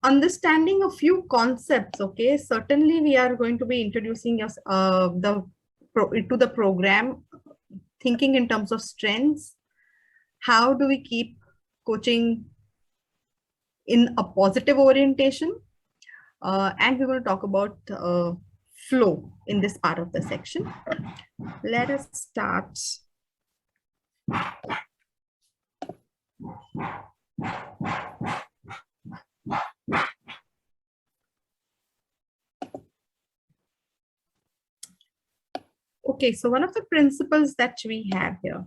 understanding a few concepts. Okay, certainly we are going to be introducing us to the program, thinking in terms of strengths. How do we keep coaching in a positive orientation? And we're going to talk about flow in this part of the section. Let us start. Okay, so one of the principles that we have here.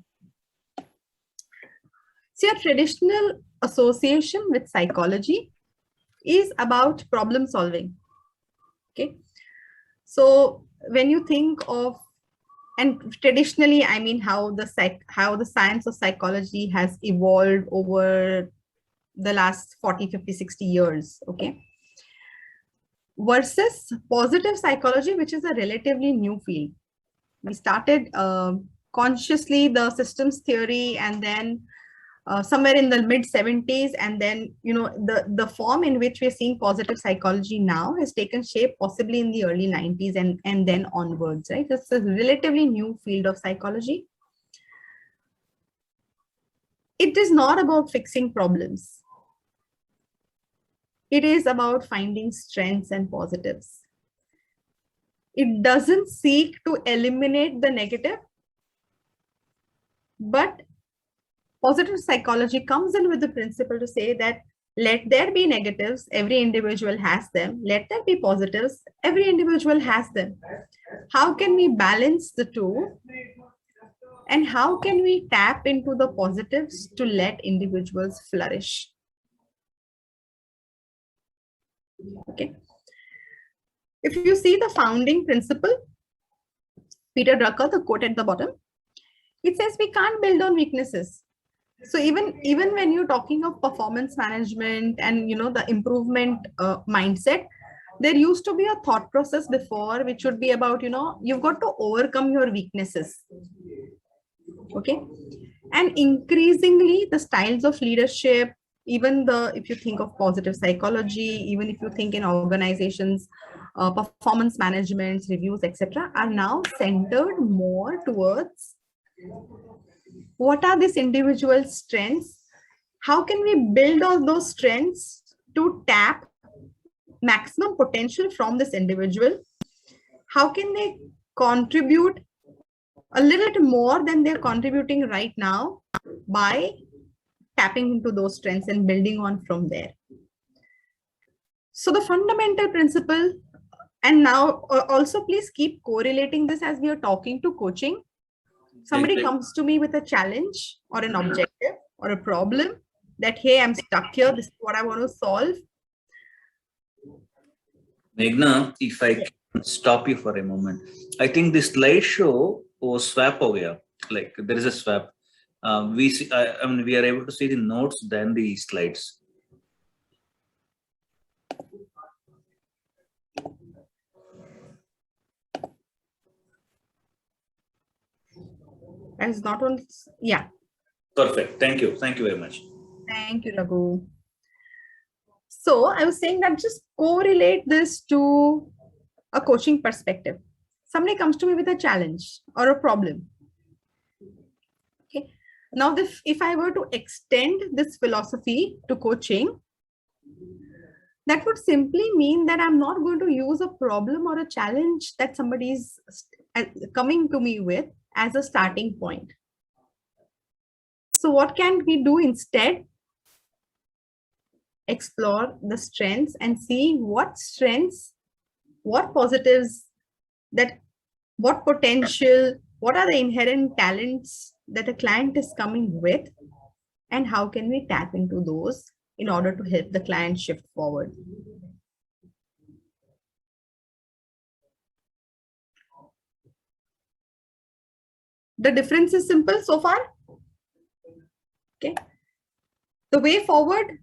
See, a traditional association with psychology is about problem solving. Okay, so when you think of, and traditionally, I mean how the science of psychology has evolved over the last 40, 50, 60 years, okay, versus positive psychology, which is a relatively new field. We started consciously the systems theory, and then somewhere in the mid 70s, and then the form in which we're seeing positive psychology now has taken shape possibly in the early 90s and then onwards, right? This is a relatively new field of psychology. It is not about fixing problems. It is about finding strengths and positives. It doesn't seek to eliminate the negative, but positive psychology comes in with the principle to say that let there be negatives, every individual has them. Let there be positives, every individual has them. How can we balance the two? And how can we tap into the positives to let individuals flourish? Okay. If you see the founding principle, Peter Drucker, the quote at the bottom, it says we can't build on weaknesses. So even when you're talking of performance management and the improvement mindset, there used to be a thought process before, which would be about you've got to overcome your weaknesses. Okay, and increasingly the styles of leadership, even if you think of positive psychology, even if you think in organizations, performance management, reviews, etc., are now centered more towards what are these individual strengths? How can we build on those strengths to tap maximum potential from this individual? How can they contribute a little bit more than they're contributing right now by tapping into those strengths and building on from there? So the fundamental principle, and now also please keep correlating this as we are talking to coaching. Somebody comes to me with a challenge or an objective or a problem that, hey, I'm stuck here. This is what I want to solve. Meghna, if I can stop you for a moment. I think this slideshow was swap over. Like there is a swap. We see, I mean, we are able to see the notes than the slides. And it's not on. Yeah. Perfect. Thank you. Thank you very much. Thank you, Raghu. So I was saying that just correlate this to a coaching perspective. Somebody comes to me with a challenge or a problem. Okay. Now, if I were to extend this philosophy to coaching, that would simply mean that I'm not going to use a problem or a challenge that somebody is coming to me with as a starting point. So what can we do instead? Explore the strengths and see what strengths, what positives, what potential, what are the inherent talents that a client is coming with, and how can we tap into those in order to help the client shift forward. The difference is simple so far. Okay. The way forward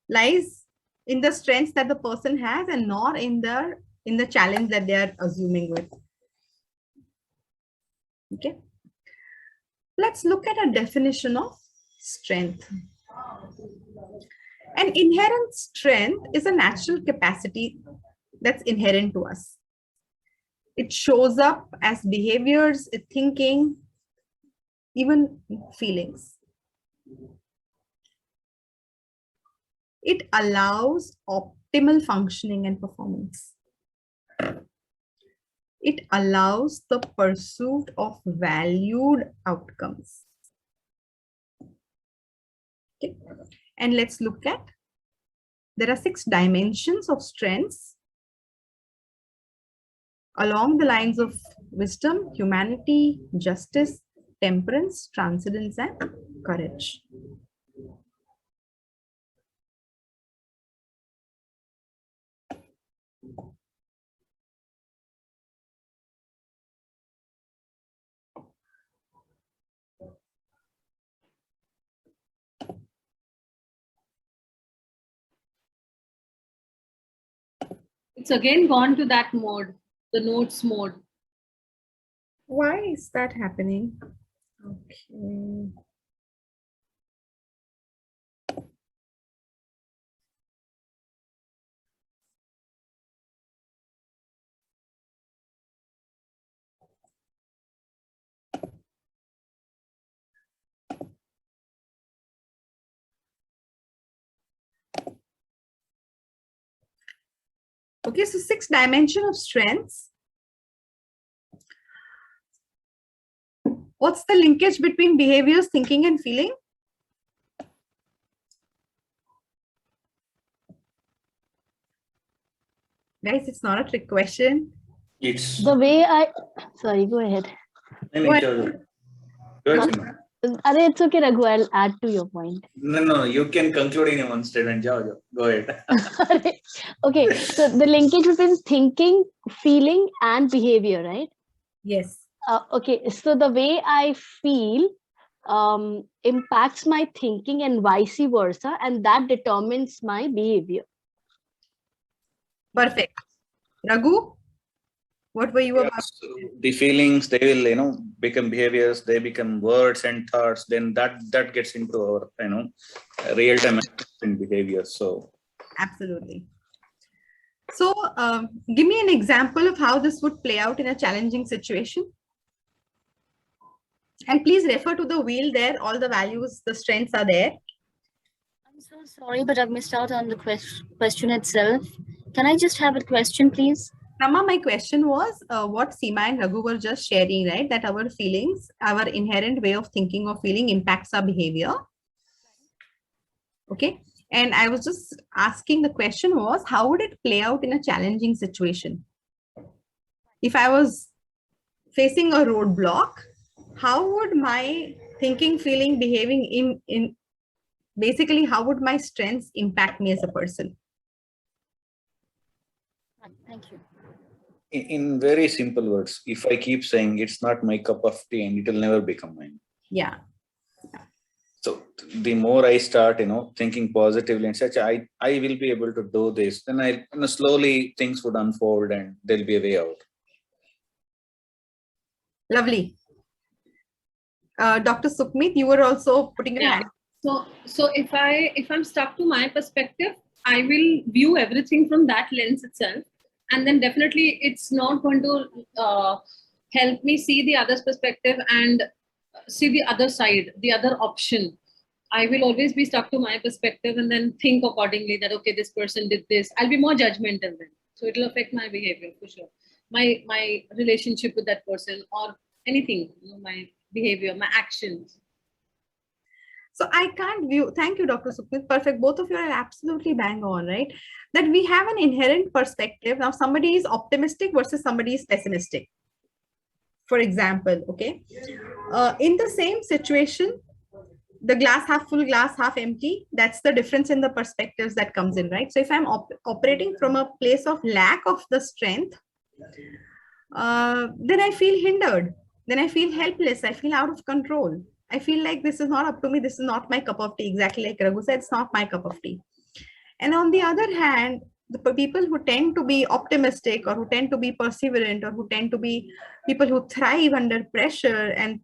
lies in the strengths that the person has and not in the challenge that they are assuming with. Okay. Let's look at a definition of strength. An inherent strength is a natural capacity that's inherent to us. It shows up as behaviors, thinking, even feelings. It allows optimal functioning and performance. It allows the pursuit of valued outcomes. Okay. And let's look at, there are 6 dimensions of strengths along the lines of wisdom, humanity, justice, temperance, transcendence, and courage. It's again gone to that mode, the notes mode. Why is that happening? Okay. Okay, so 6 dimension of strengths. What's the linkage between behaviors, thinking, and feeling? Guys, it's not a trick question. It's The way I, sorry, go ahead. I mean, go ahead, Simran. It's okay, Raghu, I'll add to your point. No, you can conclude in one statement. Go ahead. Okay, so the linkage between thinking, feeling, and behavior, right? Yes. Okay, so the way I feel impacts my thinking and vice versa, and that determines my behavior. Perfect. Raghu, what were you Yeah, about? so the feelings, they will, become behaviors, they become words and thoughts, then that gets into our, real-time in behavior. So Absolutely. So give me an example of how this would play out in a challenging situation. And please refer to the wheel there. All the values, the strengths are there. I'm so sorry, but I've missed out on the question itself. Can I just have a question, please? Rama, my question was what Seema and Raghu were just sharing, right? That our feelings, our inherent way of thinking or feeling impacts our behavior. Okay. And I was just asking, the question was, how would it play out in a challenging situation? If I was facing a roadblock, how would my thinking, feeling, behaving in basically, how would my strengths impact me as a person? Thank you. in very simple words, if I keep saying it's not my cup of tea and it will never become mine. Yeah. So the more I start, thinking positively and such, I will be able to do this. Then slowly things would unfold and there'll be a way out. Lovely. Dr. Sukhmeet, you were also putting your hand. So if I'm stuck to my perspective, I will view everything from that lens itself. And then definitely it's not going to help me see the other's perspective and see the other side, the other option. I will always be stuck to my perspective and then think accordingly that, okay, this person did this. I'll be more judgmental then. So it'll affect my behavior for sure. My relationship with that person or anything, my behavior, my actions. So I can't view, thank you, Dr. Sukhmeet, perfect. Both of you are absolutely bang on, right? That we have an inherent perspective. Now somebody is optimistic versus somebody is pessimistic. For example, okay. In the same situation, the glass half full, glass half empty, that's the difference in the perspectives that comes in, right? So if I'm operating from a place of lack of the strength, then I feel hindered. Then I feel helpless. I feel out of control. I feel like this is not up to me. This is not my cup of tea. Exactly like Raghu said, it's not my cup of tea. And on the other hand, the people who tend to be optimistic or who tend to be perseverant or who tend to be people who thrive under pressure and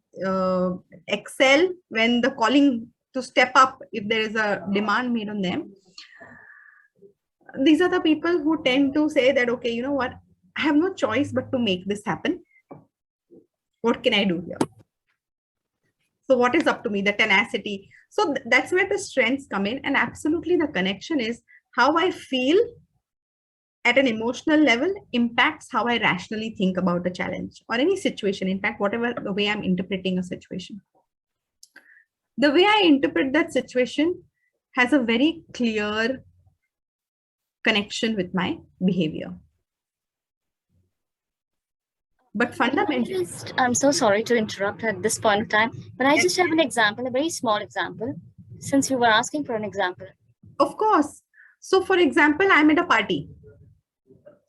excel when the calling to step up if there is a demand made on them. These are the people who tend to say that, okay, you know what, I have no choice but to make this happen. What can I do here? So what is up to me? The tenacity. So that's where the strengths come in. And absolutely the connection is how I feel at an emotional level impacts how I rationally think about a challenge or any situation. In fact, whatever the way I'm interpreting a situation. The way I interpret that situation has a very clear connection with my behavior. But fundamentally, I'm so sorry to interrupt at this point of time, but I just have an example, a very small example, since you were asking for an example. of course. So for example, I'm at a party.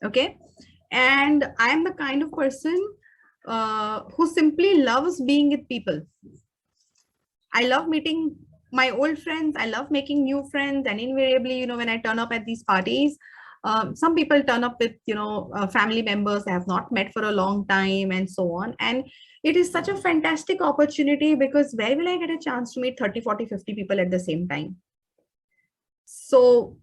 Okay. And I'm the kind of person who simply loves being with people. I love meeting my old friends. I love making new friends. And invariably, you know, when I turn up at these parties, some people turn up with, you know, family members they have not met for a long time and so on. And it is such a fantastic opportunity because where will I get a chance to meet 30, 40, 50 people at the same time? So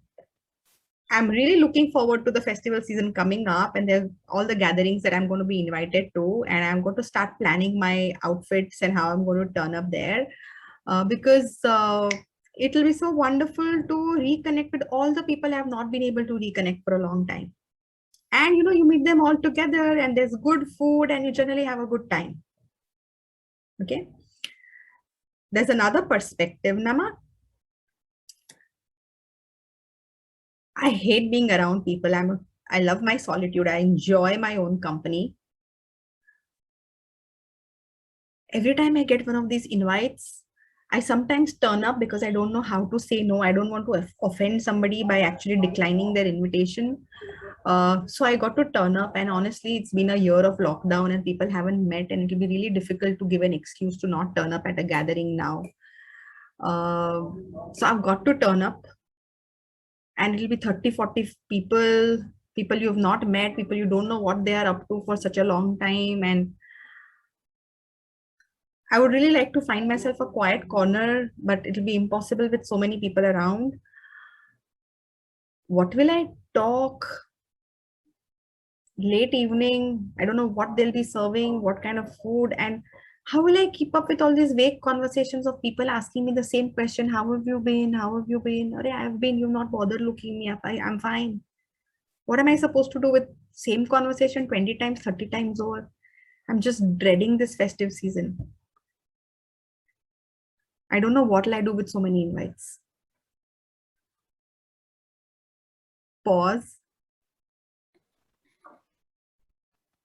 I'm really looking forward to the festival season coming up, and there's all the gatherings that I'm going to be invited to, and I'm going to start planning my outfits and how I'm going to turn up there because it will be so wonderful to reconnect with all the people I have not been able to reconnect for a long time. And you know, you meet them all together and there's good food and you generally have a good time. Okay. There's another perspective, Nama. I hate being around people. I love my solitude. I enjoy my own company. Every time I get one of these invites, I sometimes turn up because I don't know how to say no. I don't want to offend somebody by actually declining their invitation. So I got to turn up, and honestly, it's been a year of lockdown and people haven't met, and it'll be really difficult to give an excuse to not turn up at a gathering now. So I've got to turn up, and it'll be 30, 40 people you have not met, people you don't know what they are up to for such a long time. And I would really like to find myself a quiet corner, but it'll be impossible with so many people around. What will I talk? Late evening, I don't know what they'll be serving, what kind of food, and how will I keep up with all these vague conversations of people asking me the same question? How have you been? How have you been? Or I've been, you've not bothered looking me up. I'm fine. What am I supposed to do with same conversation 20 times, 30 times over? I'm just dreading this festive season. I don't know what will I do with so many invites. Pause.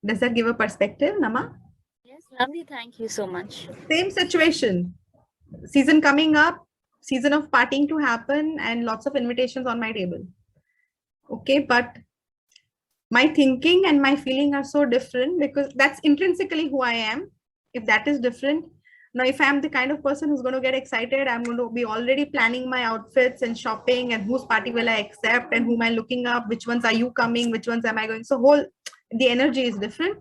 Does that give a perspective, Nama? Yes, lovely. Thank you so much. Same situation. Season coming up, season of partying to happen, and lots of invitations on my table. Okay, but my thinking and my feeling are so different because that's intrinsically who I am. If that is different, now if I'm the kind of person who's going to get excited, I'm going to be already planning my outfits and shopping and whose party will I accept and whom am I looking up, which ones are you coming, which ones am I going. So the energy is different,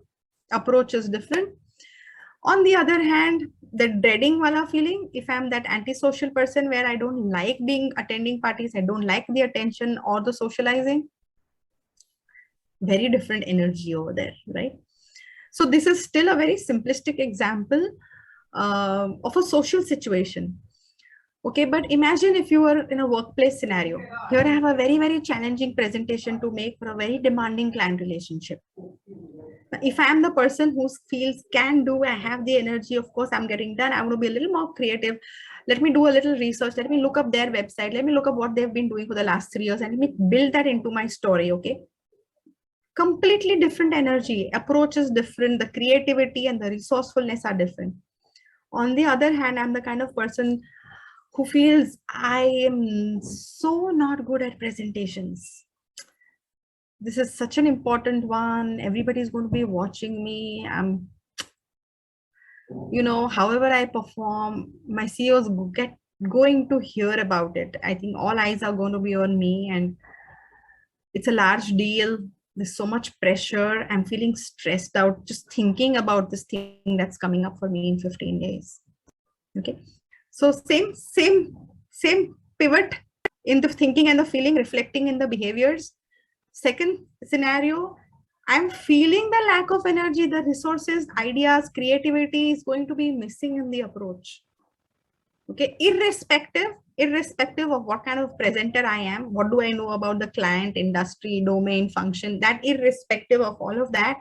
approach is different. On the other hand, the dreading wala feeling, if I'm that antisocial person where I don't like attending parties, I don't like the attention or the socializing, very different energy over there, right? So this is still a very simplistic example of a social situation. Okay, but imagine if you were in a workplace scenario. Here I have a very, very challenging presentation to make for a very demanding client relationship. If I'm the person who feels can do, I have the energy, of course, I'm getting done. I want to be a little more creative. Let me do a little research. Let me look up their website. Let me look up what they've been doing for the last 3 years and let me build that into my story, okay? Completely different energy. Approach is different. The creativity and the resourcefulness are different. On the other hand, I'm the kind of person who feels I am so not good at presentations. This is such an important one. Everybody's going to be watching me. However I perform, my CEOs going to hear about it. I think all eyes are going to be on me, and it's a large deal. There's so much pressure. I'm feeling stressed out just thinking about this thing that's coming up for me in 15 days. Okay. So same pivot in the thinking and the feeling, reflecting in the behaviors. Second scenario, I'm feeling the lack of energy, the resources, ideas, creativity is going to be missing in the approach. Okay, irrespective of what kind of presenter I am, what do I know about the client, industry, domain, function, that irrespective of all of that,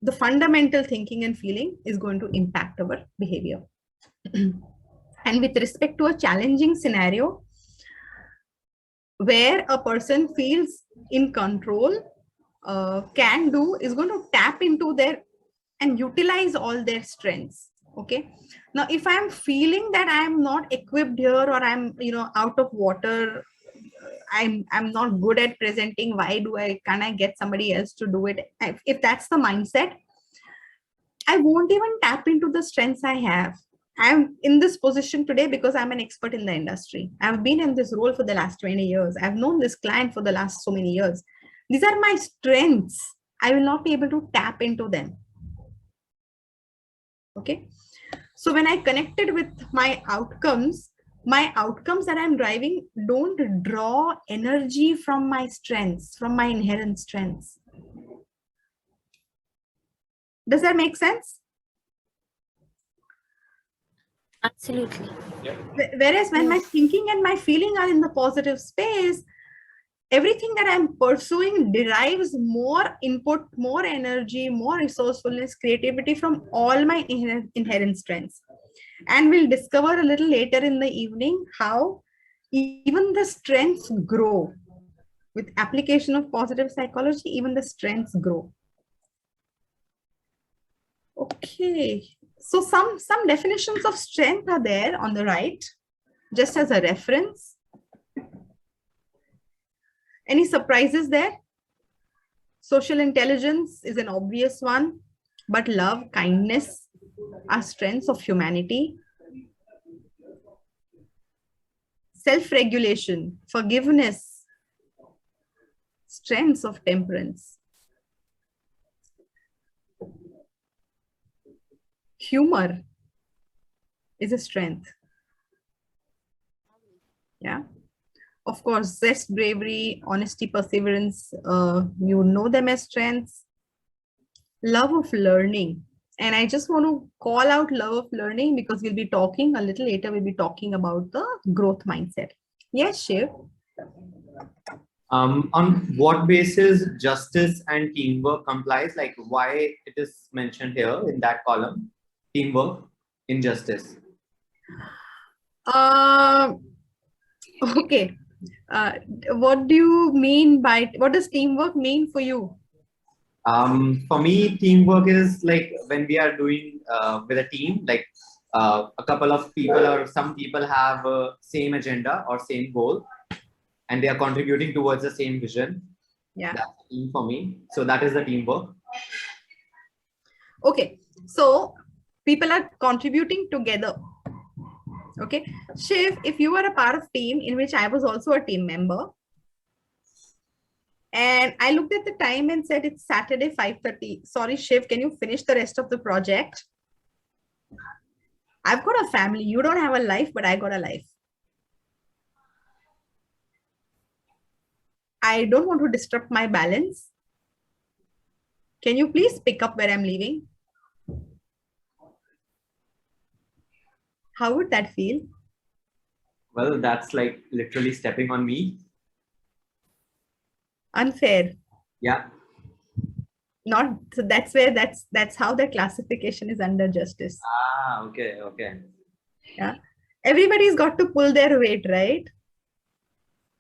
the fundamental thinking and feeling is going to impact our behavior. And with respect to a challenging scenario where a person feels in control, can do, is going to tap into their and utilize all their strengths. Okay, now if I'm feeling that I'm not equipped here, or I'm out of water, I'm not good at presenting, why can I get somebody else to do it? If that's the mindset, I won't even tap into the strengths I have. I'm in this position today because I'm an expert in the industry. I've been in this role for the last 20 years. I've known this client for the last so many years. These are my strengths. I will not be able to tap into them. Okay. So when I connected with my outcomes that I'm driving don't draw energy from my strengths, from my inherent strengths. Does that make sense? Absolutely. Whereas when my thinking and my feeling are in the positive space, everything that I'm pursuing derives more input, more energy, more resourcefulness, creativity from all my inherent strengths. And we'll discover a little later in the evening how even the strengths grow. With application of positive psychology, even the strengths grow. Okay, so some definitions of strength are there on the right, just as a reference. Any surprises there? Social intelligence is an obvious one, but love, kindness are strengths of humanity. Self-regulation, forgiveness, strengths of temperance. Humor is a strength. Yeah. Of course, zest, bravery, honesty, perseverance, you know them as strengths. Love of learning. And I just want to call out love of learning because we'll be talking a little later, we'll be talking about the growth mindset. Yes, Shiv. On what basis justice and teamwork complies? Like why it is mentioned here in that column, teamwork, injustice. Okay. What do you mean by, what does teamwork mean for you? For me, teamwork is like when we are doing with a team, like a couple of people or some people have same agenda or same goal, and they are contributing towards the same vision. Yeah. That's team for me. So that is the teamwork. Okay. So people are contributing together. Okay. Shiv, if you were a part of team in which I was also a team member, and I looked at the time and said, it's Saturday, 5:30. Sorry, Shiv, can you finish the rest of the project? I've got a family. You don't have a life, but I got a life. I don't want to disrupt my balance. Can you please pick up where I'm leaving? How would that feel? Well, that's like literally stepping on me. Unfair. Yeah. Not, so that's how the classification is under justice. Ah, okay, okay. Yeah. Everybody's got to pull their weight, right?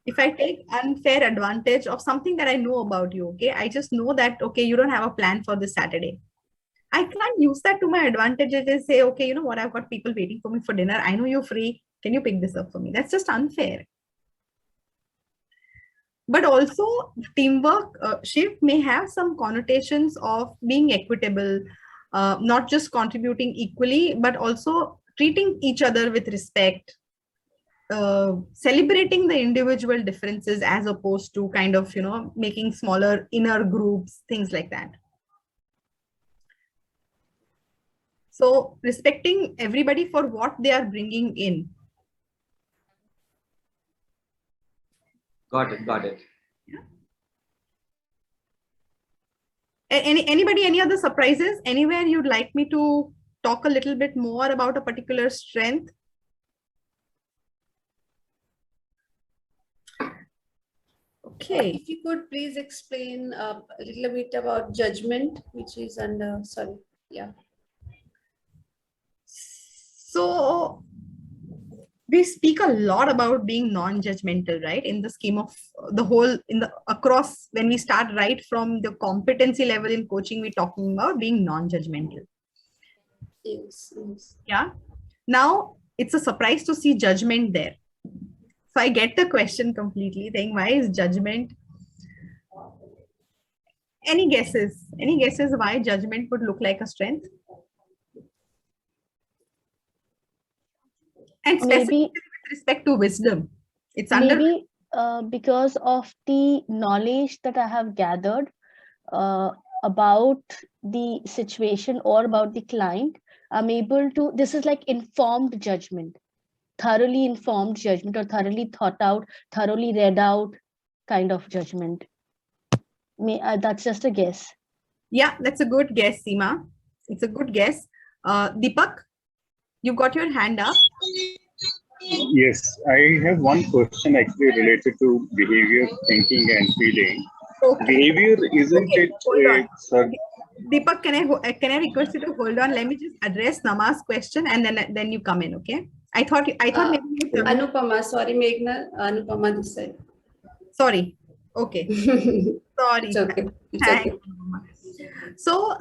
If I take unfair advantage of something that I know about you, okay, I just know that, okay, you don't have a plan for this Saturday. I can't use that to my advantage and say, okay, you know what, I've got people waiting for me for dinner. I know you're free. Can you pick this up for me? That's just unfair. But also teamwork, Shiv, may have some connotations of being equitable, not just contributing equally, but also treating each other with respect, celebrating the individual differences as opposed to kind of, making smaller inner groups, things like that. So respecting everybody for what they are bringing in. Got it. Got it. Any other surprises? Anywhere you'd like me to talk a little bit more about a particular strength? Okay. If you could please explain a little bit about judgment, which is under, sorry, yeah. So we speak a lot about being non-judgmental, right? In the scheme of the whole, across, when we start right from the competency level in coaching, we're talking about being non-judgmental. Yes, yes. Yeah. Now it's a surprise to see judgment there. So I get the question completely, saying, why is judgment? Any guesses? Any guesses why judgment would look like a strength? And specifically Maybe with respect to wisdom, it's under. maybe because of the knowledge that I have gathered about the situation or about the client, I'm able to, this is like informed judgment, thoroughly informed judgment, or thoroughly thought out, thoroughly read out kind of judgment. That's just a guess. Yeah, that's a good guess, Seema. It's a good guess. Deepak, you got your hand up. Yes, I have one question actually related to behavior, thinking, and feeling. Okay. Behavior isn't Okay, hold it? Sir, Deepak, can I request you to hold on? Let me just address Nama's question and then you come in, okay? I thought maybe you Anupama, sorry, Meghna, Anupama this side. sorry. Okay. Sorry. It's okay. It's Thank okay. you. So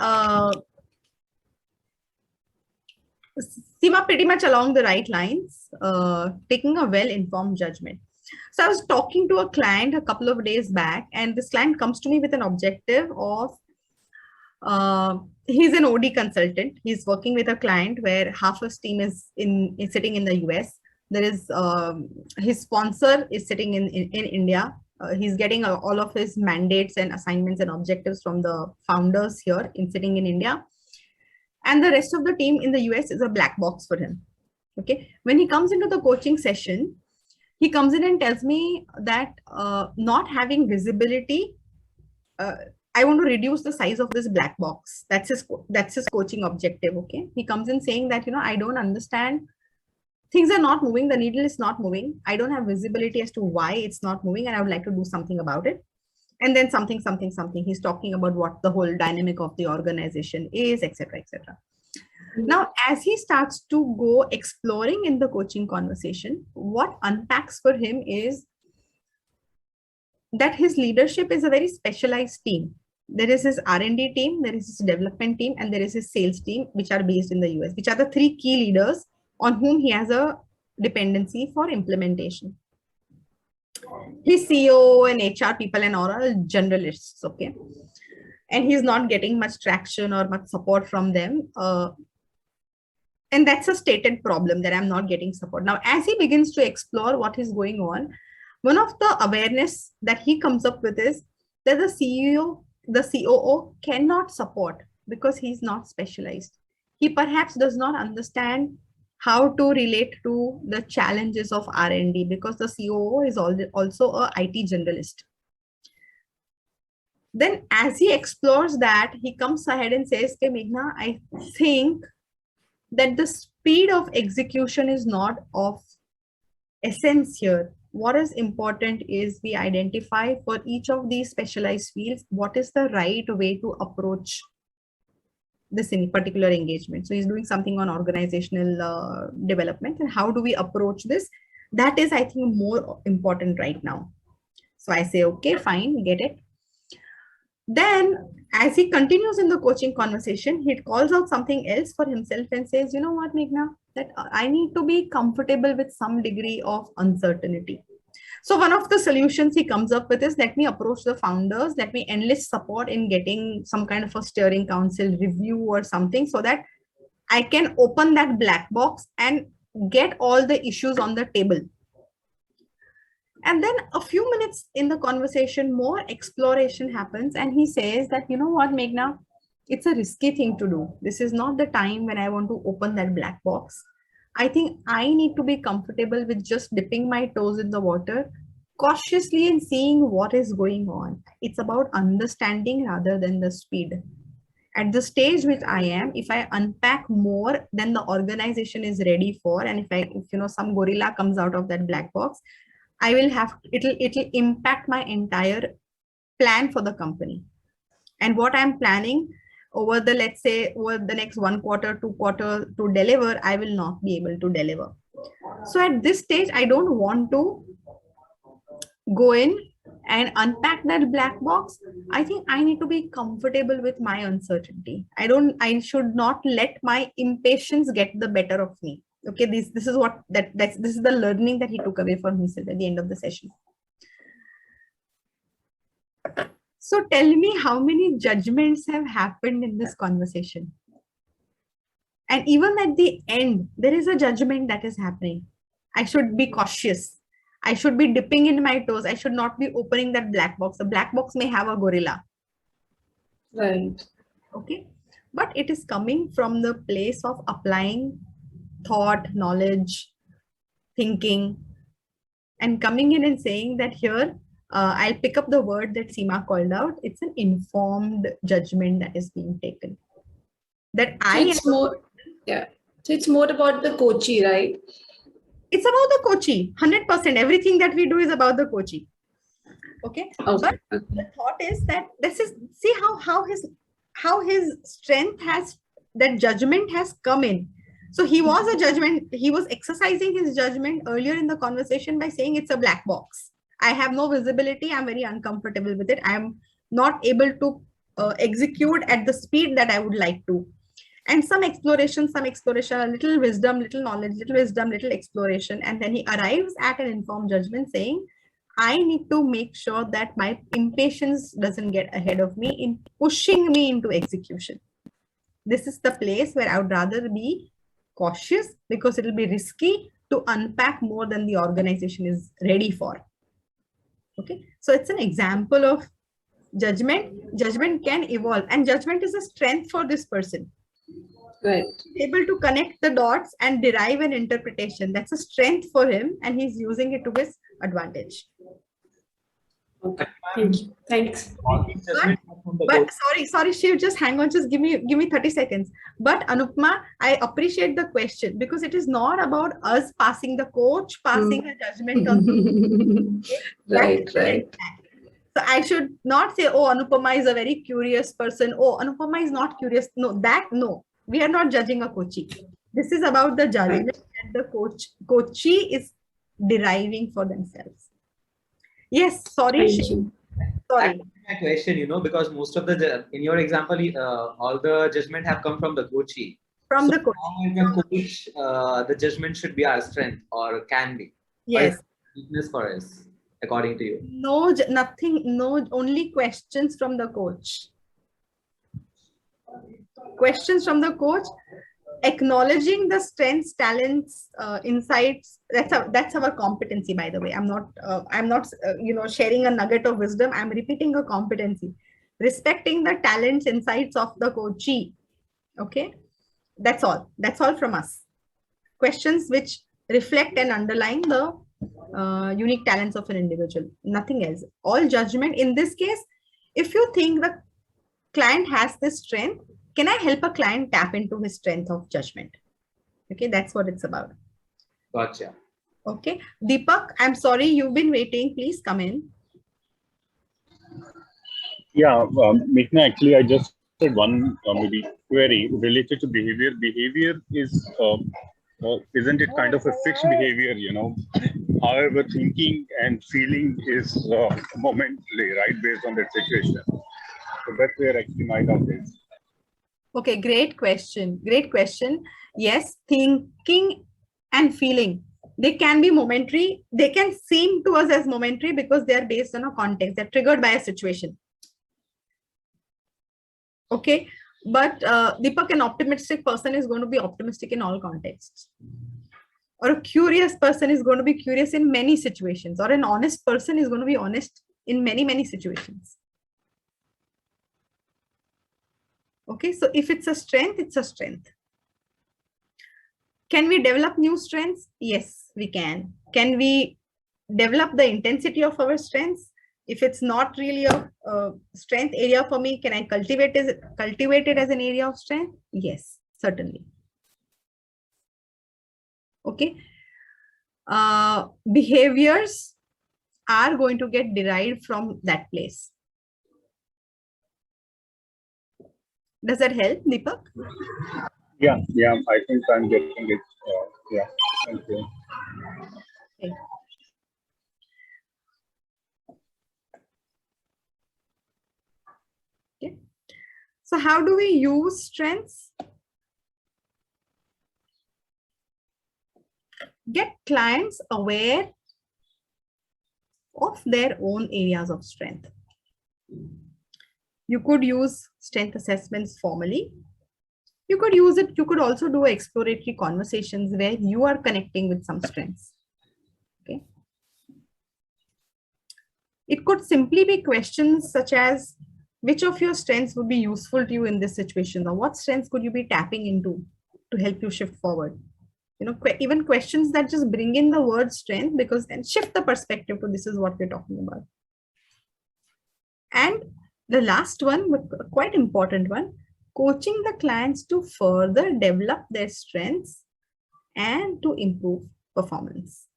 Seema, pretty much along the right lines, taking a well-informed judgment. So I was talking to a client a couple of days back, and this client comes to me with an objective of, he's an OD consultant. He's working with a client where half his team is sitting in the US. There is his sponsor is sitting in India. He's getting all of his mandates and assignments and objectives from the founders here sitting in India. And the rest of the team in the US is a black box for him. Okay. When he comes into the coaching session, he comes in and tells me that not having visibility, I want to reduce the size of this black box. That's his coaching objective. Okay. He comes in saying that, I don't understand. Things are not moving. The needle is not moving. I don't have visibility as to why it's not moving, and I would like to do something about it. And then something. He's talking about what the whole dynamic of the organization is, etc., etc. Now, as he starts to go exploring in the coaching conversation, what unpacks for him is that his leadership is a very specialized team. There is his R&D team, there is his development team, and there is his sales team, which are based in the US, which are the three key leaders on whom he has a dependency for implementation. His CEO and HR people and all are generalists, okay? And he's not getting much traction or much support from them. And that's a stated problem, that I'm not getting support. Now, as he begins to explore what is going on, one of the awareness that he comes up with is that the COO cannot support because he's not specialized. He perhaps does not understand how to relate to the challenges of R&D because the COO is also a IT generalist. Then as he explores that, he comes ahead and says, okay, Meghna, I think that the speed of execution is not of essence here. What is important is we identify for each of these specialized fields, what is the right way to approach this in particular engagement. So he's doing something on organizational development, and how do we approach this? That is, I think, more important right now. So I say, okay, fine, get it. Then as he continues in the coaching conversation, he calls out something else for himself and says, you know what, Meghna, that I need to be comfortable with some degree of uncertainty. So one of the solutions he comes up with is, let me approach the founders, let me enlist support in getting some kind of a steering council review or something, so that I can open that black box and get all the issues on the table. And then a few minutes in the conversation, more exploration happens. And he says that, you know what, Meghna, It's a risky thing to do. This is not the time when I want to open that black box. I think I need to be comfortable with just dipping my toes in the water cautiously and seeing what is going on. It's about understanding rather than the speed. At the stage which I am, if I unpack more than the organization is ready for, and if some gorilla comes out of that black box, I will have, it'll impact my entire plan for the company. And what I'm planning over the, let's say, over the next 1 quarter, 2 quarter to deliver, I will not be able to deliver. So at this stage, I don't want to go in and unpack that black box. I think I need to be comfortable with my uncertainty. I should not let my impatience get the better of me. Okay, this is what this is the learning that he took away from himself at the end of the session. So tell me how many judgments have happened in this conversation. And even at the end, there is a judgment that is happening. I should be cautious. I should be dipping in my toes. I should not be opening that black box. The black box may have a gorilla. Right. Okay. But it is coming from the place of applying thought, knowledge, thinking, and coming in and saying that here, I'll pick up the word that Seema called out. It's an informed judgment that is being taken. That So it's more, yeah. So it's more about the coachee, right? It's about the coachee, 100%. Everything that we do is about the coachee. Okay. Okay. But the thought is that this is, see how his strength has, that judgment has come in. So he was a judgment, he was exercising his judgment earlier in the conversation by saying it's a black box. I have no visibility. I'm very uncomfortable with it. I'm not able to execute at the speed that I would like to. And some exploration, a little wisdom, little knowledge, little wisdom, little exploration. And then he arrives at an informed judgment saying, I need to make sure that my impatience doesn't get ahead of me in pushing me into execution. This is the place where I would rather be cautious because it will be risky to unpack more than the organization is ready for. Okay, so it's an example of judgment. Judgment can evolve, and judgment is a strength for this person. Right. Able to connect the dots and derive an interpretation. That's a strength for him, and he's using it to his advantage. Okay. Thank you. Thanks. But sorry, Shiv, just hang on, just give me 30 seconds. But Anupma, I appreciate the question because it is not about us passing the coach, passing a judgment on. Right. So I should not say, oh, Anupama is a very curious person. Oh, Anupama is not curious. No, we are not judging a coachee. This is about the judgment that the coachee is deriving for themselves. Yes, sorry. Sorry. My question, because most of in your example, all the judgment have come from the coachee. From the coach. Coach, the judgment should be our strength or can be. Yes. Weakness for us, according to you. No, nothing. No, only questions from the coach. Questions from the coach, acknowledging the strengths, talents, insights. That's our competency, by the way. I'm not sharing a nugget of wisdom. I'm repeating a competency. Respecting the talents, insights of the coachee. Okay, that's all from us. Questions which reflect and underline the unique talents of an individual, nothing else. All judgment in this case, if you think the client has this strength, can I help a client tap into his strength of judgment? Okay, that's what it's about. Gotcha. Okay, Deepak, I'm sorry, you've been waiting. Please come in. Yeah, Meghna, actually, I just had one maybe query related to behavior. Behavior is, isn't it kind of a fixed behavior, However, thinking and feeling is momentary, right, based on that situation. So that's where actually my doubt is. Okay, great question. Yes, thinking and feeling, they can be momentary. They can seem to us as momentary because they are based on a context. They're triggered by a situation. Okay, but Deepak, an optimistic person is going to be optimistic in all contexts. Or a curious person is going to be curious in many situations. Or an honest person is going to be honest in many, many situations. Okay, so if it's a strength, it's a strength. Can we develop new strengths? Yes, we can. Can we develop the intensity of our strengths? If it's not really a strength area for me, can I cultivate it as an area of strength? Yes, certainly. Okay. Behaviors are going to get derived from that place. Does that help, Deepak? Yeah, I think I'm getting it. Yeah, thank you. Okay. Okay. So how do we use strengths? Get clients aware of their own areas of strength. You could use strength assessments formally. You could use it. You could also do exploratory conversations where you are connecting with some strengths. Okay. It could simply be questions such as, which of your strengths would be useful to you in this situation, or what strengths could you be tapping into to help you shift forward? You know, even questions that just bring in the word strength, because then shift the perspective to this is what we're talking about. And the last one, but quite important one, coaching the clients to further develop their strengths and to improve performance.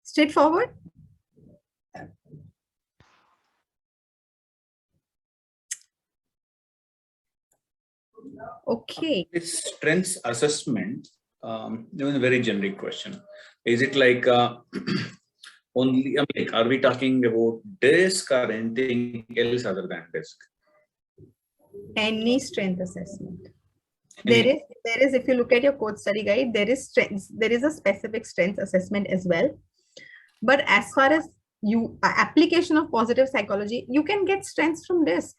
Straightforward? Okay. This strengths assessment, it was a very generic question. Is it like only, I mean, are we talking about DISC or anything else other than DISC? Any strength assessment. There is, if you look at your coach study guide, there is a specific strength assessment as well. But as far as application of positive psychology, you can get strengths from DISC.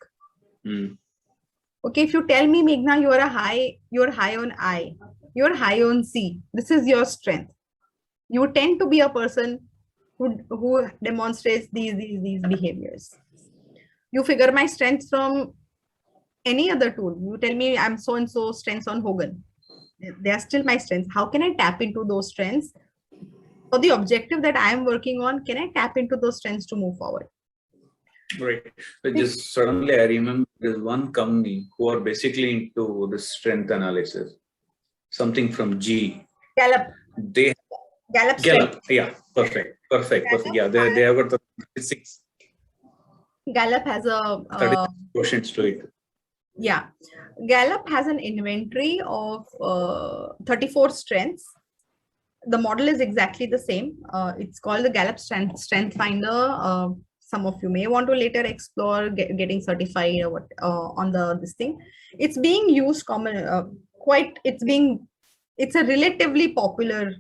Okay, if you tell me, Meghna, you're high on I, you're high on C, this is your strength. You tend to be a person who demonstrates these behaviors. You figure my strengths from any other tool. You tell me I'm so and so strengths on Hogan. They are still my strengths. How can I tap into those strengths? For the objective that I am working on, can I tap into those strengths to move forward? Right. So just suddenly I remember there's one company who are basically into the strength analysis. Something from G. Gallup. Gallup. Yeah, perfect. Yeah, they have got the 36. Gallup has a questions to it. Yeah, Gallup has an inventory of 34 strengths. The model is exactly the same. It's called the Gallup Strength Finder. Some of you may want to later explore getting certified or what, on this thing. It's being used it's a relatively popular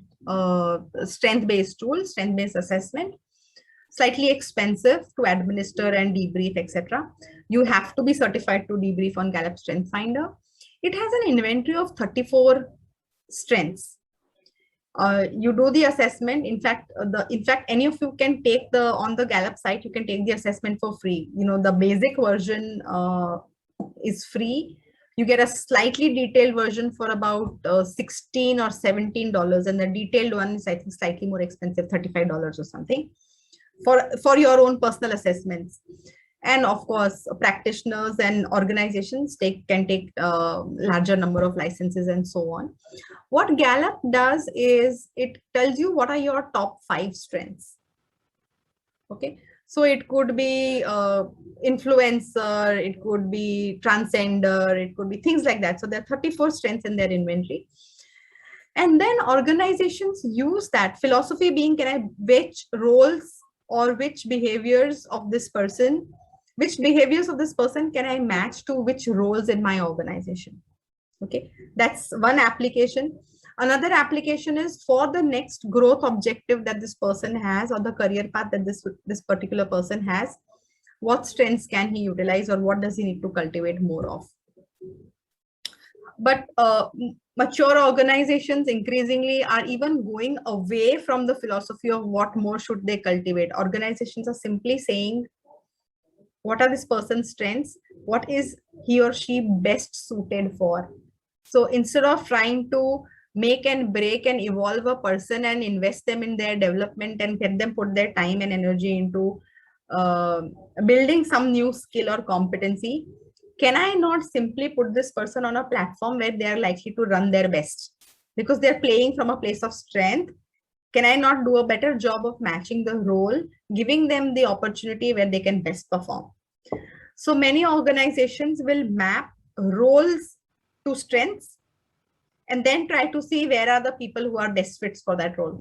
strength-based tool, strength-based assessment. Slightly expensive to administer and debrief, etc. You have to be certified to debrief on Gallup Strength Finder. It has an inventory of 34 strengths. You do the assessment. In fact, any of you can take on the Gallup site, you can take the assessment for free. You know, the basic version is free. You get a slightly detailed version for about $16 or $17, and the detailed one is, I think, slightly more expensive, $35 or something, for your own personal assessments. And of course, practitioners and organizations can take larger number of licenses and so on. What Gallup does is it tells you what are your top 5 strengths. Okay, so it could be influencer, it could be transcender, it could be things like that. So there are 34 strengths in their inventory. And then organizations use that, philosophy being, which roles or which behaviors of this person can I match to which roles in my organization? Okay, that's one application. Another application is for the next growth objective that this person has, or the career path that this particular person has, what strengths can he utilize, or what does he need to cultivate more of? But mature organizations increasingly are even going away from the philosophy of what more should they cultivate. Organizations are simply saying, what are this person's strengths? What is he or she best suited for? So instead of trying to make and break and evolve a person and invest them in their development and get them put their time and energy into building some new skill or competency, can I not simply put this person on a platform where they are likely to run their best because they're playing from a place of strength? Can I not do a better job of matching the role, giving them the opportunity where they can best perform? So many organizations will map roles to strengths and then try to see where are the people who are best fits for that role.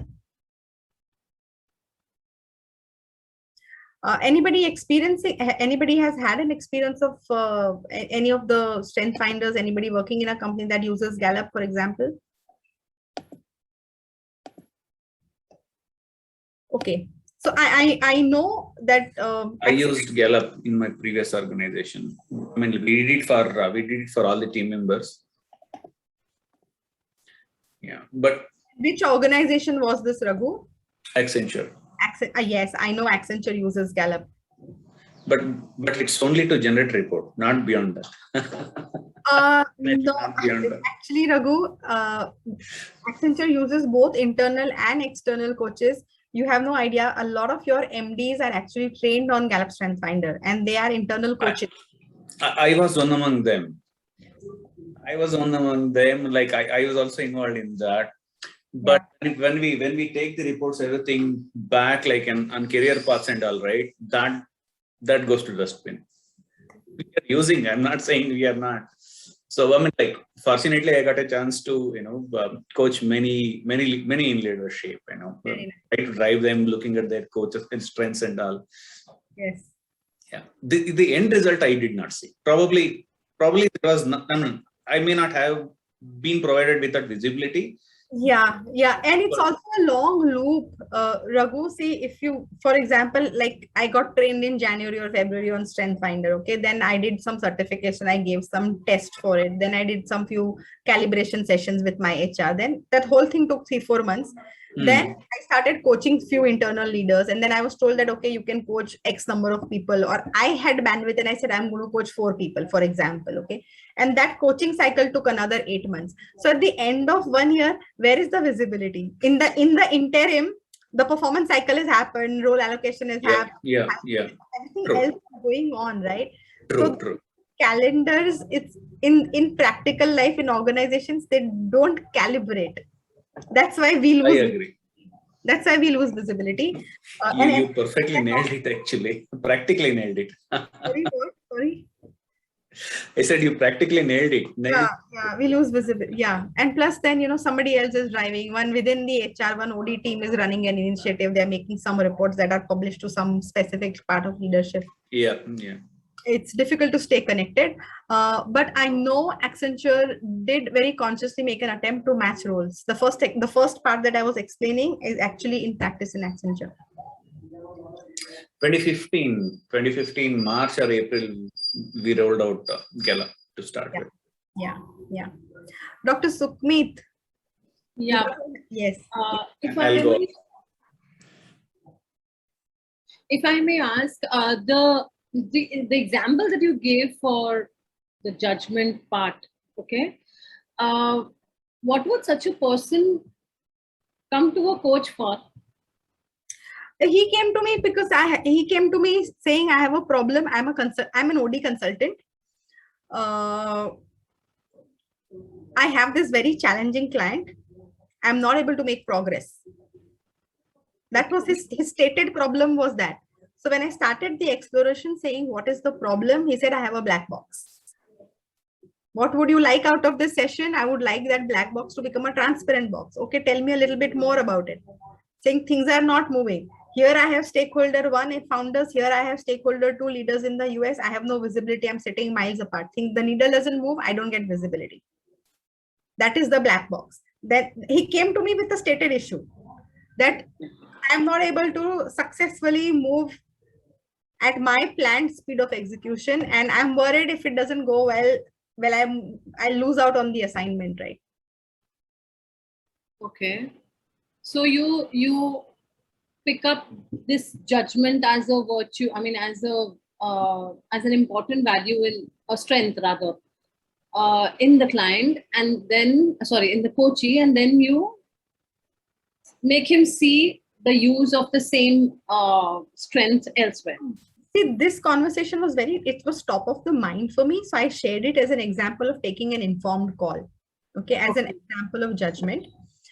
Anybody has had an experience of any of the strength finders, anybody working in a company that uses Gallup, for example? Okay, so I know that I used Gallup in my previous organization. I mean, we did it for all the team members. Yeah, but which organization was this, Raghu? Accenture. Yes, I know Accenture uses Gallup. But it's only to generate report, not beyond that. No, actually, Raghu, Accenture uses both internal and external coaches. You have no idea. A lot of your MDs are actually trained on Gallup Strength Finder, and they are internal coaches. I was one among them. Like I was also involved in that. But when we take the reports, everything back, like on career paths and all, right, that goes to dustbin. We are using. I'm not saying we are not. So I mean, like, fortunately, I got a chance to coach many in leadership. Try to drive them, looking at their coaches and strengths and all. Yes. Yeah. The end result I did not see. Probably it was not. I may not have been provided with that visibility. Yeah, and it's also a long loop. Raghu, see, if you, for example, like I got trained in January or February on Strength Finder, okay, then I did some certification, I gave some test for it, then I did some few calibration sessions with my HR, then that whole thing took 3-4 months. Then I started coaching few internal leaders, and then I was told that, okay, you can coach X number of people, or I had bandwidth and I said, I'm going to coach 4 people, for example, okay. And that coaching cycle took another 8 months. So at the end of 1 year, where is the visibility? In the interim, the performance cycle has happened, role allocation has happened. Yeah. Everything else is going on, right? True. Calendars, it's in practical life in organizations, they don't calibrate. That's why we lose. I agree. That's why we lose visibility. You perfectly nailed it, actually. Practically nailed it. Sorry. I said you practically nailed it. Yeah, we lose visibility. Yeah, and plus then somebody else is driving. One within the HR, one OD team is running an initiative. They're making some reports that are published to some specific part of leadership. Yeah. It's difficult to stay connected, but I know Accenture did very consciously make an attempt to match roles. The first part that I was explaining is actually in practice in Accenture. 2015 March or April, we rolled out Gallup to start with. Yeah. Dr. Sukhmeet. Yeah. Yes. If I may ask, the example that you gave for the judgment part, okay, what would such a person come to a coach for? He came to me because he came to me saying, I have a problem. I'm an OD consultant. I have this very challenging client. I'm not able to make progress. That was his stated problem was that. So when I started the exploration saying, what is the problem? He said, I have a black box. What would you like out of this session? I would like that black box to become a transparent box. Okay, tell me a little bit more about it. Saying things are not moving. Here I have stakeholder 1 founders. Here I have stakeholder 2 leaders in the US. I have no visibility. I'm sitting miles apart. Think the needle doesn't move. I don't get visibility. That is the black box. That he came to me with a stated issue that I'm not able to successfully move at my planned speed of execution, and I'm worried if it doesn't go well, I'll lose out on the assignment, right? Okay. So you pick up this judgment as a virtue. I mean, as an important value in a strength rather in the client, and then in the coachee, and then you make him see the use of the same strength elsewhere. See, this conversation was it was top of the mind for me. So I shared it as an example of taking an informed call. Okay, as an example of judgment.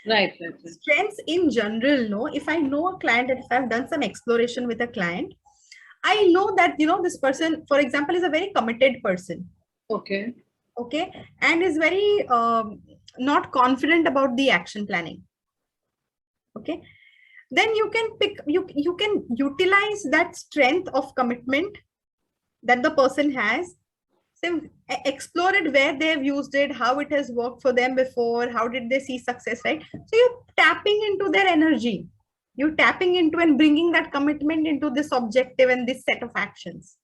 Right. Strengths in general, no, if I know a client and if I've done some exploration with a client, I know that, this person, for example, is a very committed person. Okay. Okay. And is very not confident about the action planning. Okay. Then you can utilize that strength of commitment that the person has. So explore it, where they've used it, how it has worked for them before, how did they see success, right? So you're tapping into their energy. You're tapping into and bringing that commitment into this objective and this set of actions.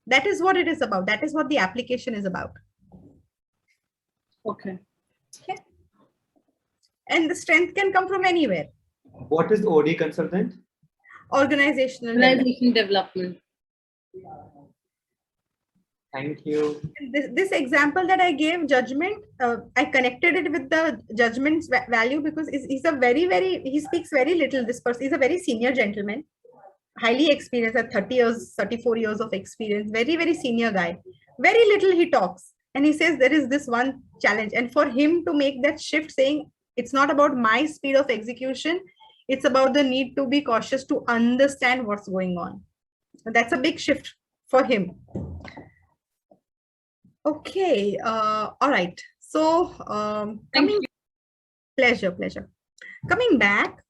That is what it is about. That is what the application is about. Okay. Okay. And the strength can come from anywhere. What is OD consultant? Organizational development. Thank you. This example that I gave, judgment, I connected it with the judgment's value because he's a he speaks very little. This person is a very senior gentleman, highly experienced, at 34 years of experience, very, very senior guy. Very little he talks. And he says there is this one challenge. And for him to make that shift, saying it's not about my speed of execution, it's about the need to be cautious to understand what's going on. And that's a big shift for him. Okay. All right. So pleasure. Coming back,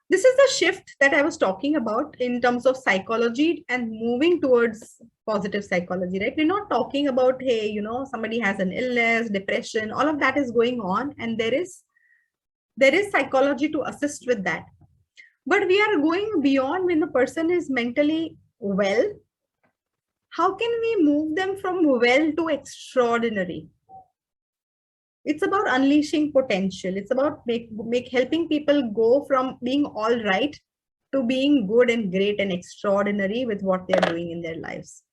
this is the shift that I was talking about in terms of psychology and moving towards positive psychology, right? We're not talking about, hey, somebody has an illness, depression, all of that is going on, and there is psychology to assist with that. But we are going beyond. When the person is mentally well, how can we move them from well to extraordinary? It's about unleashing potential. It's about helping people go from being all right to being good and great and extraordinary with what they're doing in their lives.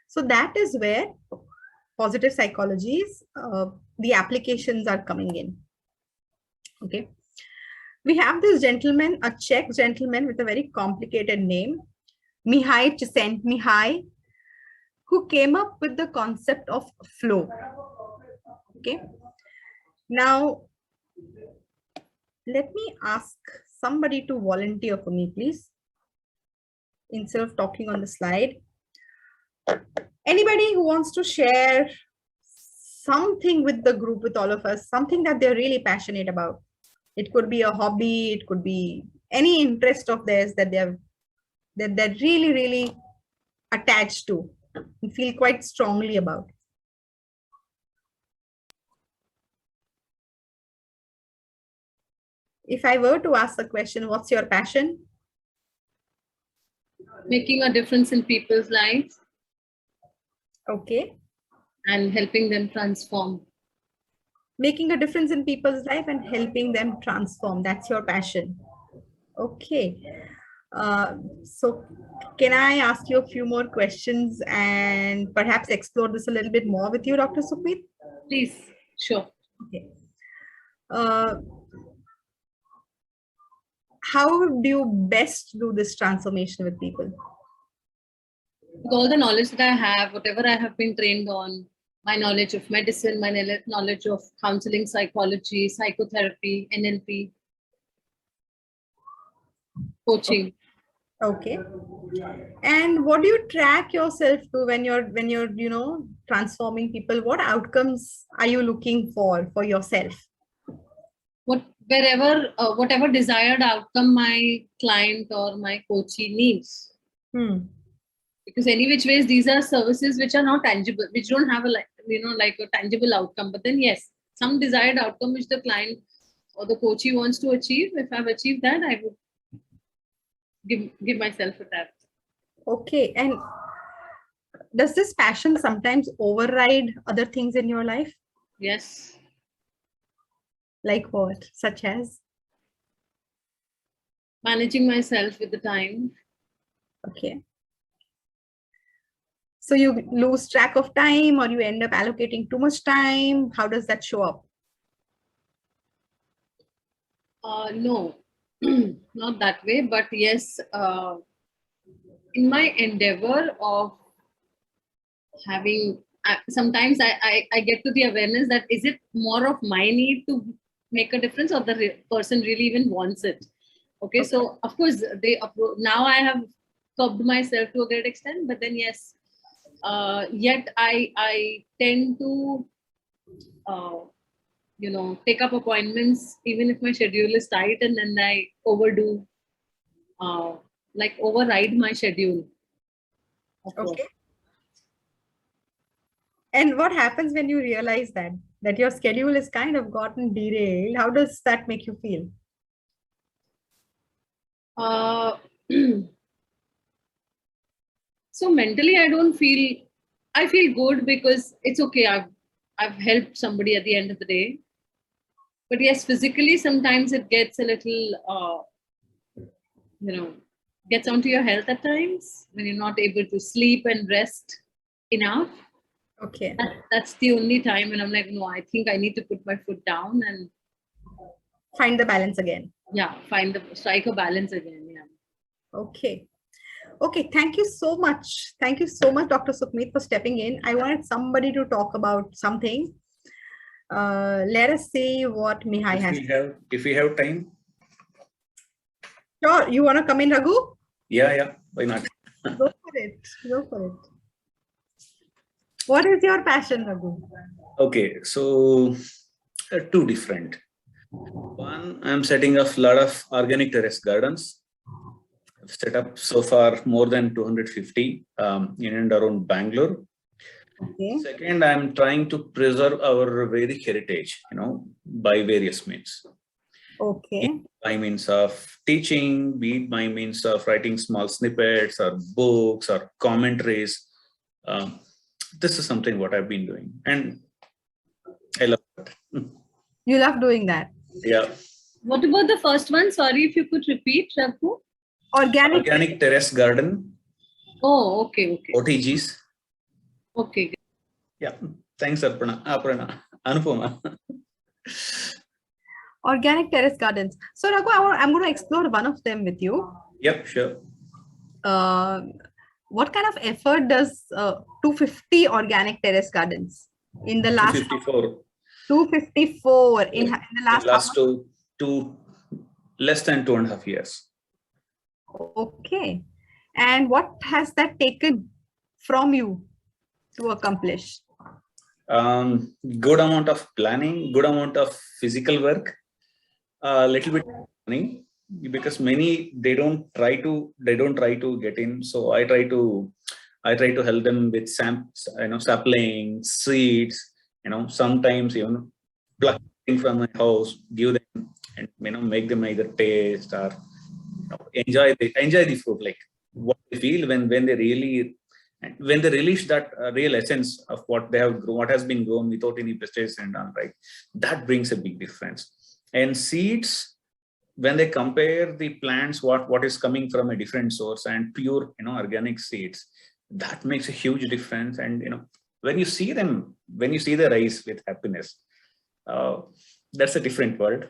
So that is where positive psychologies, the applications are coming in. Okay. We have this gentleman, a Czech gentleman with a very complicated name, Mihai Csikszentmihalyi, who came up with the concept of flow. Okay. Now, let me ask somebody to volunteer for me, please, instead of talking on the slide. Anybody who wants to share something with the group, with all of us, something that they're really passionate about. It could be a hobby, it could be any interest of theirs that they're really, really attached to and feel quite strongly about. If I were to ask the question, what's your passion? Making a difference in people's lives. Okay. And helping them transform. Making a difference in people's life and helping them transform. That's your passion. Okay. So can I ask you a few more questions and perhaps explore this a little bit more with you, Dr. Sukhmeet? Please. Sure. Okay. How do you best do this transformation with people? With all the knowledge that I have, whatever I have been trained on, my knowledge of medicine, my knowledge of counseling, psychology, psychotherapy, NLP, coaching. Okay. And what do you track yourself to when you're transforming people? What outcomes are you looking for yourself? Whatever desired outcome my client or my coachee needs. Because any which ways, these are services which are not tangible, which don't have a tangible outcome. But then yes, some desired outcome which the client or the coachee wants to achieve. If I've achieved that, I would give myself a tap. Okay. And does this passion sometimes override other things in your life? Yes. Like what? Such as? Managing myself with the time. Okay. So you lose track of time, or you end up allocating too much time? How does that show up? No, not that way, but yes, in my endeavor of having, sometimes I get to the awareness that is it more of my need to make a difference, or the person really even wants it. Okay, so of course now I have curbed myself to a great extent, but then yes, yet I tend to take up appointments even if my schedule is tight, and then I overdo, like override my schedule. Okay. And what happens when you realize that your schedule is kind of gotten derailed? How does that make you feel? So mentally, I feel good because it's okay. I've helped somebody at the end of the day. But yes, physically, sometimes it gets a little, gets onto your health at times when you're not able to sleep and rest enough. Okay. That's the only time when I'm like, no, I think I need to put my foot down and find the balance again. Yeah, strike a balance again. Yeah. Okay. Okay, thank you so much. Thank you so much, Dr. Sukhmeet, for stepping in. I wanted somebody to talk about something. Let us see what Mihai has. If we have time. Sure. You want to come in, Raghu? Yeah. Why not? Go for it. Go for it. What is your passion, Raghu? Okay, so two different. One, I'm setting up a lot of organic terrace gardens. I've set up so far more than 250 in and around Bangalore. Okay. Second, I'm trying to preserve our Vedic heritage, by various means. Okay. By means of teaching, be it by means of writing small snippets or books or commentaries. This is something what I've been doing, and I love it. You love doing that? Yeah. What about the first one? Sorry, if you could repeat, Raghu. Organic terrace garden. Oh, okay. OTGs. Okay. Yeah. Thanks, Aparna. Anupama. Organic terrace gardens. So, Raghu, I'm going to explore one of them with you. Yep, sure. What kind of effort does 250 organic terrace gardens in the last 254 in the last two less than 2.5 years? Okay. And what has that taken from you to accomplish? Good amount of planning, good amount of physical work, a little bit of money, because many they don't try to get in. So I try to help them with saplings, seeds, sometimes even plucking from my house, give them and make them either taste or enjoy the food, like what they feel when they release that real essence of what they have grown, what has been grown without any pesticides and all, right? That brings a big difference. And seeds, when they compare the plants, what is coming from a different source and pure, organic seeds, that makes a huge difference. And when you see the rice with happiness, that's a different world.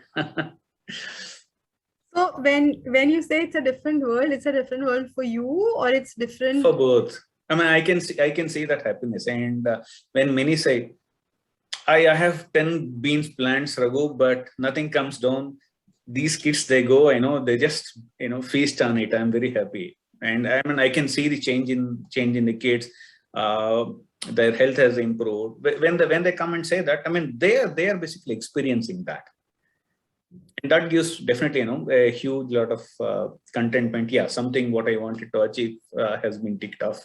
So when you say it's a different world for you, or it's different for both? I mean, I can see that happiness. And when many say, I have 10 beans plants, Raghu, but nothing comes down. These kids, they go, they just, feast on it. I'm very happy. And I mean, I can see the change in the kids. Their health has improved. When they come and say that, I mean, they are basically experiencing that. And that gives definitely, a huge lot of contentment. Yeah, something what I wanted to achieve has been ticked off.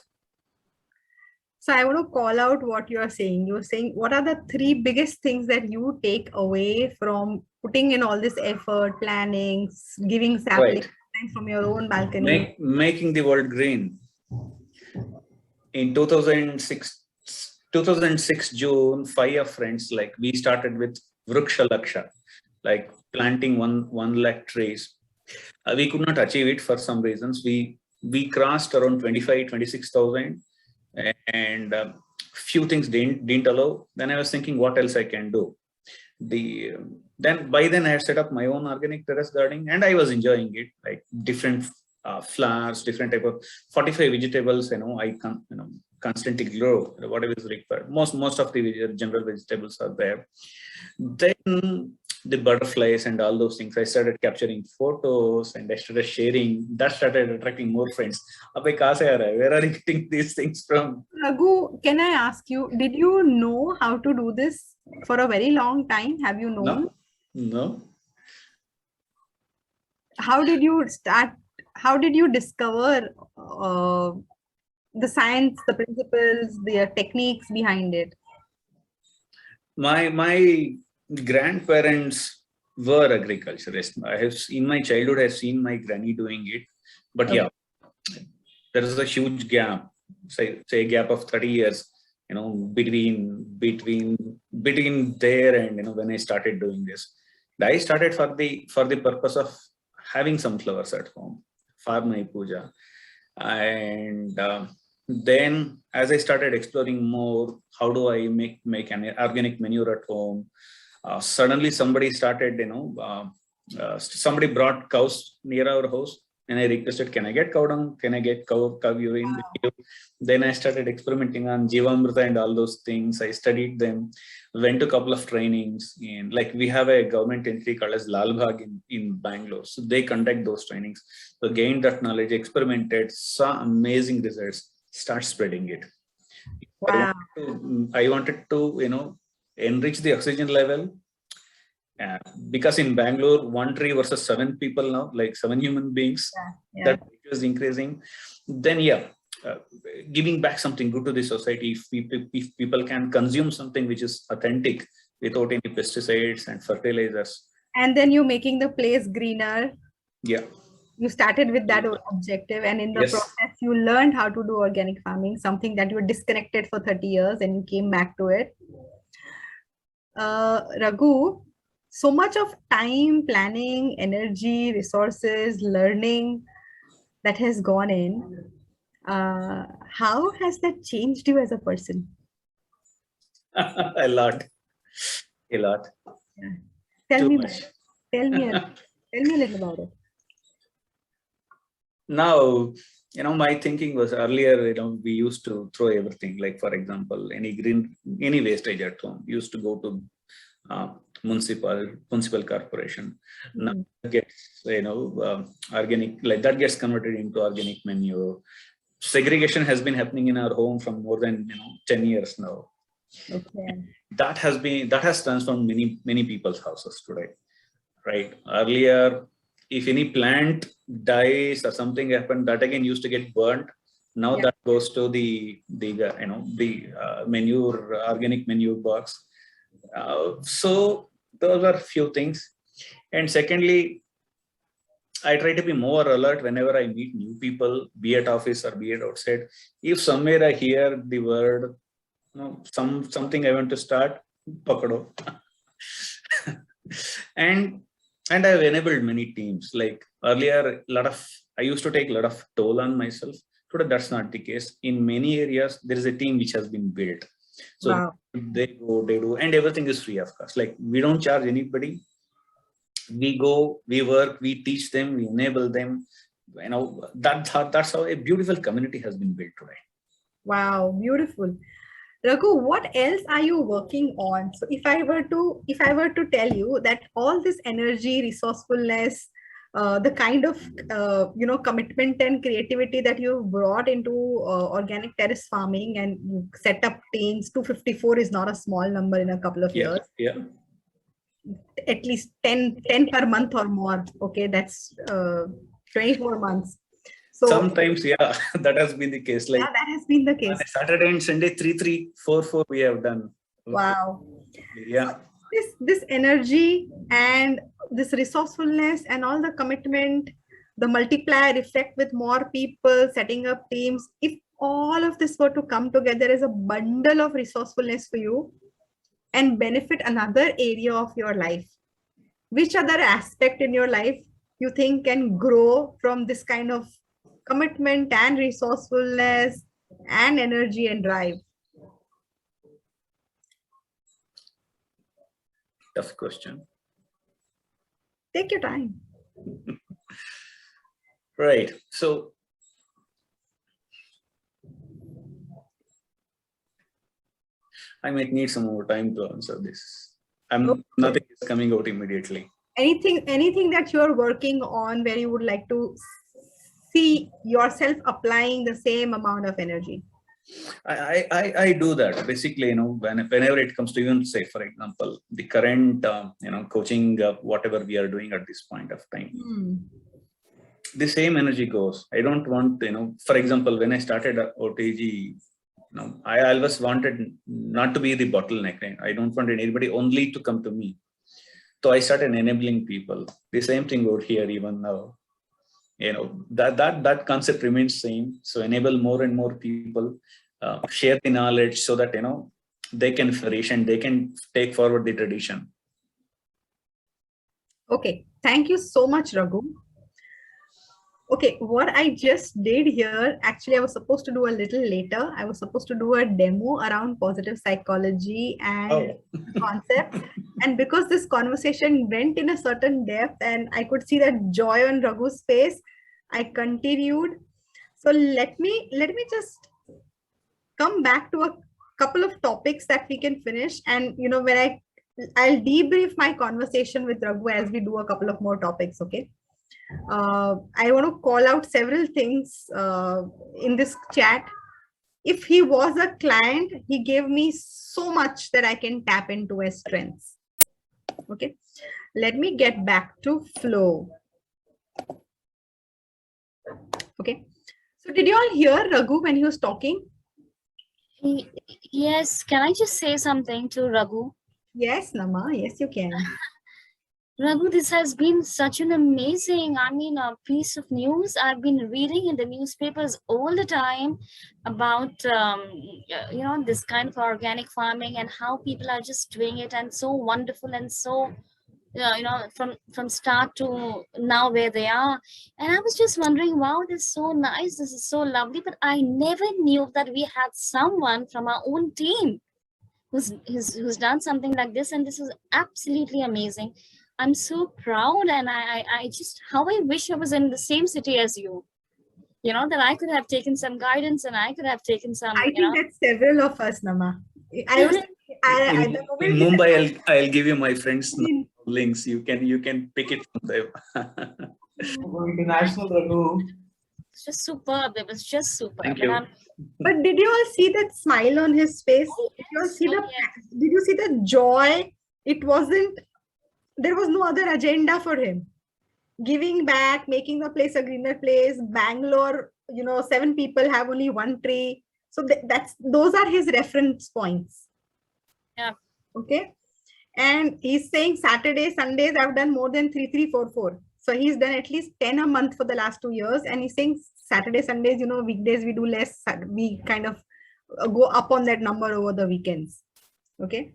So I want to call out what you are saying. You're saying, what are the 3 biggest things that you take away from putting in all this effort, planning, giving saplings from your own balcony? Making the world green. In 2006 June, 5 of friends, like we started with Vriksha Laksha. like planting 1 lakh trees. We could not achieve it for some reasons. We crossed around 26,000, and few things didn't allow. Then I was thinking, what else I can do? Then I had set up my own organic terrace gardening, and I was enjoying it, like different flowers, different type of 45 vegetables. I constantly grow whatever is required. Most of the general vegetables are there. Then the butterflies and all those things, I started capturing photos and I started sharing. That started attracting more friends. Abhi, kahan se aa raha hai? Where are you getting these things from? Raghu, can I ask you, did you know how to do this for a very long time? Have you known? No. How did you start? How did you discover the science, the principles, the techniques behind it? My grandparents were agriculturists. In my childhood, I've seen my granny doing it. But yeah, there is a huge gap, say a gap of 30 years, between there and when I started doing this. I started for the purpose of having some flowers at home for my puja. And then as I started exploring more, how do I make an organic manure at home? Suddenly somebody started, somebody brought cows near our house, and I requested, can I get cow dung? Can I get cow urine? Wow. Then I started experimenting on Jivamrita and all those things. I studied them, went to a couple of trainings, and like we have a government entity called as Lalbagh in Bangalore. So they conduct those trainings. So gained that knowledge, experimented, saw amazing results, start spreading it. Wow. I wanted to, enrich the oxygen level. Because in Bangalore, 1 tree versus 7 people now, like 7 human beings, that is increasing. Then giving back something good to the society. If people can consume something which is authentic without any pesticides and fertilizers. And then you're making the place greener. Yeah. You started with that objective, and in the process, you learned how to do organic farming, something that you were disconnected for 30 years, and you came back to it. Raghu, so much of time, planning, energy, resources, learning that has gone in. How has that changed you as a person? A lot. Yeah. Tell me a little about it. Now, my thinking was earlier, we used to throw everything, like for example, any wastage at home used to go to municipal corporation. Now it gets, organic, like that gets converted into organic manure. Segregation has been happening in our home from more than 10 years now. Okay. That has transformed many people's houses today, right? Earlier, if any plant dies or something happened, that again used to get burnt. Now that goes to the manure, organic manure box. So those are few things. And secondly, I try to be more alert whenever I meet new people, be at office or be it outside. If somewhere I hear the word, something I want to start, pakado. And I've enabled many teams. Like earlier, I used to take a lot of toll on myself. Today, that's not the case. In many areas, there is a team which has been built. So they do, and everything is free of cost. Like we don't charge anybody. We go, we work, we teach them, we enable them. That's how a beautiful community has been built today. Wow, beautiful. Raghu, what else are you working on? So if I were to tell you that all this energy, resourcefulness, the kind of commitment and creativity that you've brought into organic terrace farming, and you set up teams, 254 is not a small number in a couple of years. Yeah. At least 10 per month or more. Okay, that's 24 months. So sometimes, that has been the case. Like that has been the case. Saturday and Sunday, 3, 3, 4, 4 we have done. Wow. Yeah. So this energy and this resourcefulness and all the commitment, the multiplier effect with more people setting up teams, if all of this were to come together as a bundle of resourcefulness for you and benefit another area of your life, which other aspect in your life you think can grow from this kind of commitment and resourcefulness and energy and drive? Tough question. Take your time. Right. So I might need some more time to answer this. Nothing is coming out immediately. Anything that you're working on where you would like to see yourself applying the same amount of energy? I do that basically, whenever it comes to, even say, for example, the current, coaching, whatever we are doing at this point of time, the same energy goes. I don't want, for example, when I started OTG, I always wanted not to be the bottleneck. Right? I don't want anybody only to come to me. So I started enabling people. The same thing out here even now. That concept remains same. So enable more and more people, share the knowledge so that they can flourish and they can take forward the tradition. Okay, thank you so much, Raghu. Okay, what I just did here, actually, I was supposed to do a little later. I was supposed to do a demo around positive psychology and concepts. And because this conversation went in a certain depth and I could see that joy on Raghu's face, I continued. So let me just come back to a couple of topics that we can finish. And, when I'll debrief my conversation with Raghu as we do a couple of more topics, okay? I want to call out several things in this chat. If he was a client, he gave me so much that I can tap into his strengths. Okay, let me get back to flow. Okay, so did you all hear Raghu when he was talking? Yes, can I just say something to Raghu? Yes, Nama, yes, you can. Raghu, this has been such an amazing, piece of news. I've been reading in the newspapers all the time about, this kind of organic farming and how people are just doing it, and so wonderful and so, from start to now where they are. And I was just wondering, wow, this is so nice. This is so lovely. But I never knew that we had someone from our own team who's done something like this. And this is absolutely amazing. I'm so proud, and I just, how I wish I was in the same city as you. That I could have taken some guidance and I could have taken some. I think that's several of us, Nama. In Mumbai, I'll give you my friends' links. You can pick it from them. International Raghu. It's just superb. It was just superb. Thank you. But did you all see that smile on his face? Did you see the joy? It wasn't. There was no other agenda for him. Giving back, making the place a greener place. Bangalore, 7 people have only 1 tree. So those are his reference points. Yeah. Okay. And he's saying Saturday, Sundays, I've done more than 3, 3, 4, 4. So he's done at least 10 a month for the last 2 years. And he's saying Saturday, Sundays, weekdays we do less. We kind of go up on that number over the weekends. Okay.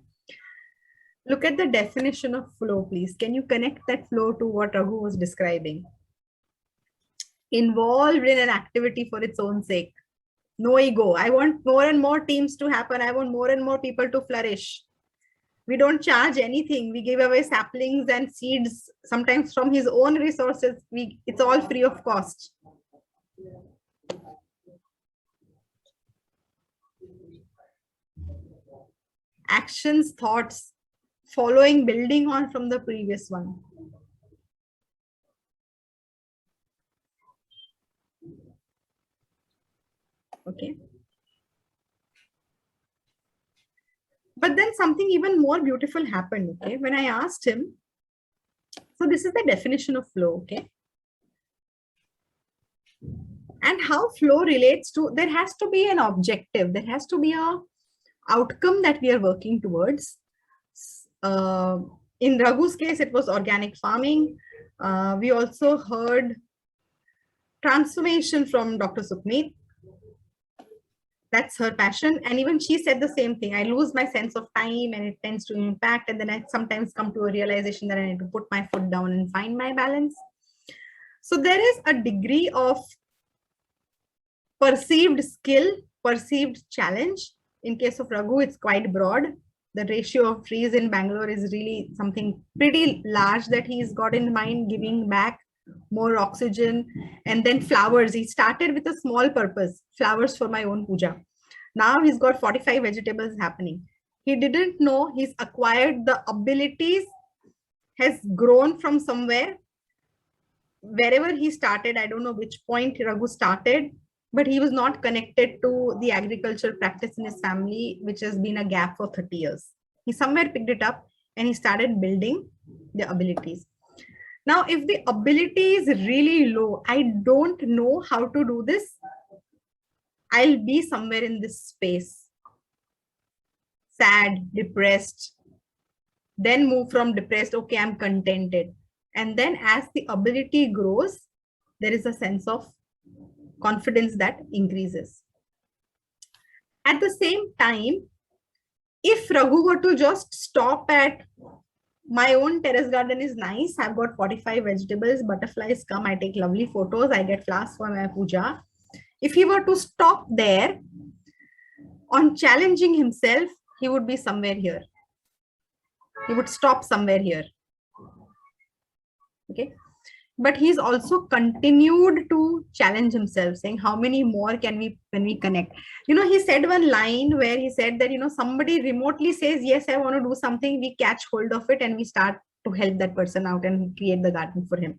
Look at the definition of flow, please. Can you connect that flow to what Raghu was describing? Involved in an activity for its own sake. No ego. I want more and more teams to happen. I want more and more people to flourish. We don't charge anything. We give away saplings and seeds, sometimes from his own resources. It's all free of cost. Actions, thoughts, following, building on from the previous one. Okay. But then something even more beautiful happened, okay? When I asked him, so this is the definition of flow, okay? And how flow relates to, there has to be an objective, there has to be a outcome that we are working towards. In Raghu's case, it was organic farming. We also heard transformation from Dr. Sukhmeet. That's her passion. And even she said the same thing. I lose my sense of time and it tends to impact. And then I sometimes come to a realization that I need to put my foot down and find my balance. So there is a degree of perceived skill, perceived challenge. In case of Raghu, it's quite broad. The ratio of trees in Bangalore is really something pretty large that he's got in mind, giving back more oxygen. And then flowers. He started with a small purpose, flowers for my own puja. Now he's got 45 vegetables happening. He didn't know he's acquired the abilities, has grown from somewhere. Wherever he started, I don't know which point Raghu started, but he was not connected to the agricultural practice in his family, which has been a gap for 30 years. He somewhere picked it up and he started building the abilities. Now, if the ability is really low, I don't know how to do this, I'll be somewhere in this space, sad, depressed, then move from depressed, okay, I'm contented. And then as the ability grows, there is a sense of confidence that increases. At the same time, if Raghu were to just stop at my own terrace garden is nice, I've got 45 vegetables, butterflies come, I take lovely photos, I get flowers for my puja. If he were to stop there on challenging himself, he would be somewhere here. He would stop somewhere here. Okay. But he's also continued to challenge himself, saying how many more can we, when we connect. You know, he said one line where he said that, you know, somebody remotely says, yes, I want to do something. We catch hold of it and we start to help that person out and create the garden for him.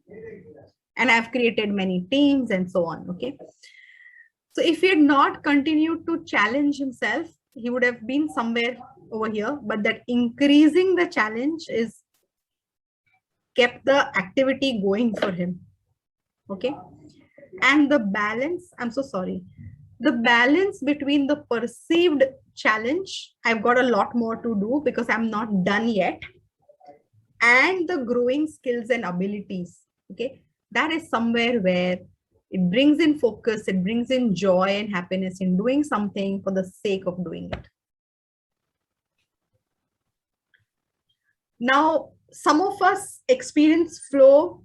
And I've created many teams and so on. Okay. So if he had not continued to challenge himself, he would have been somewhere over here. But that increasing the challenge is kept the activity going for him. Okay. And the balance, I'm so sorry. The balance between the perceived challenge, I've got a lot more to do because I'm not done yet, and the growing skills and abilities. Okay. That is somewhere where it brings in focus, it brings in joy and happiness in doing something for the sake of doing it. Now, some of us experience flow.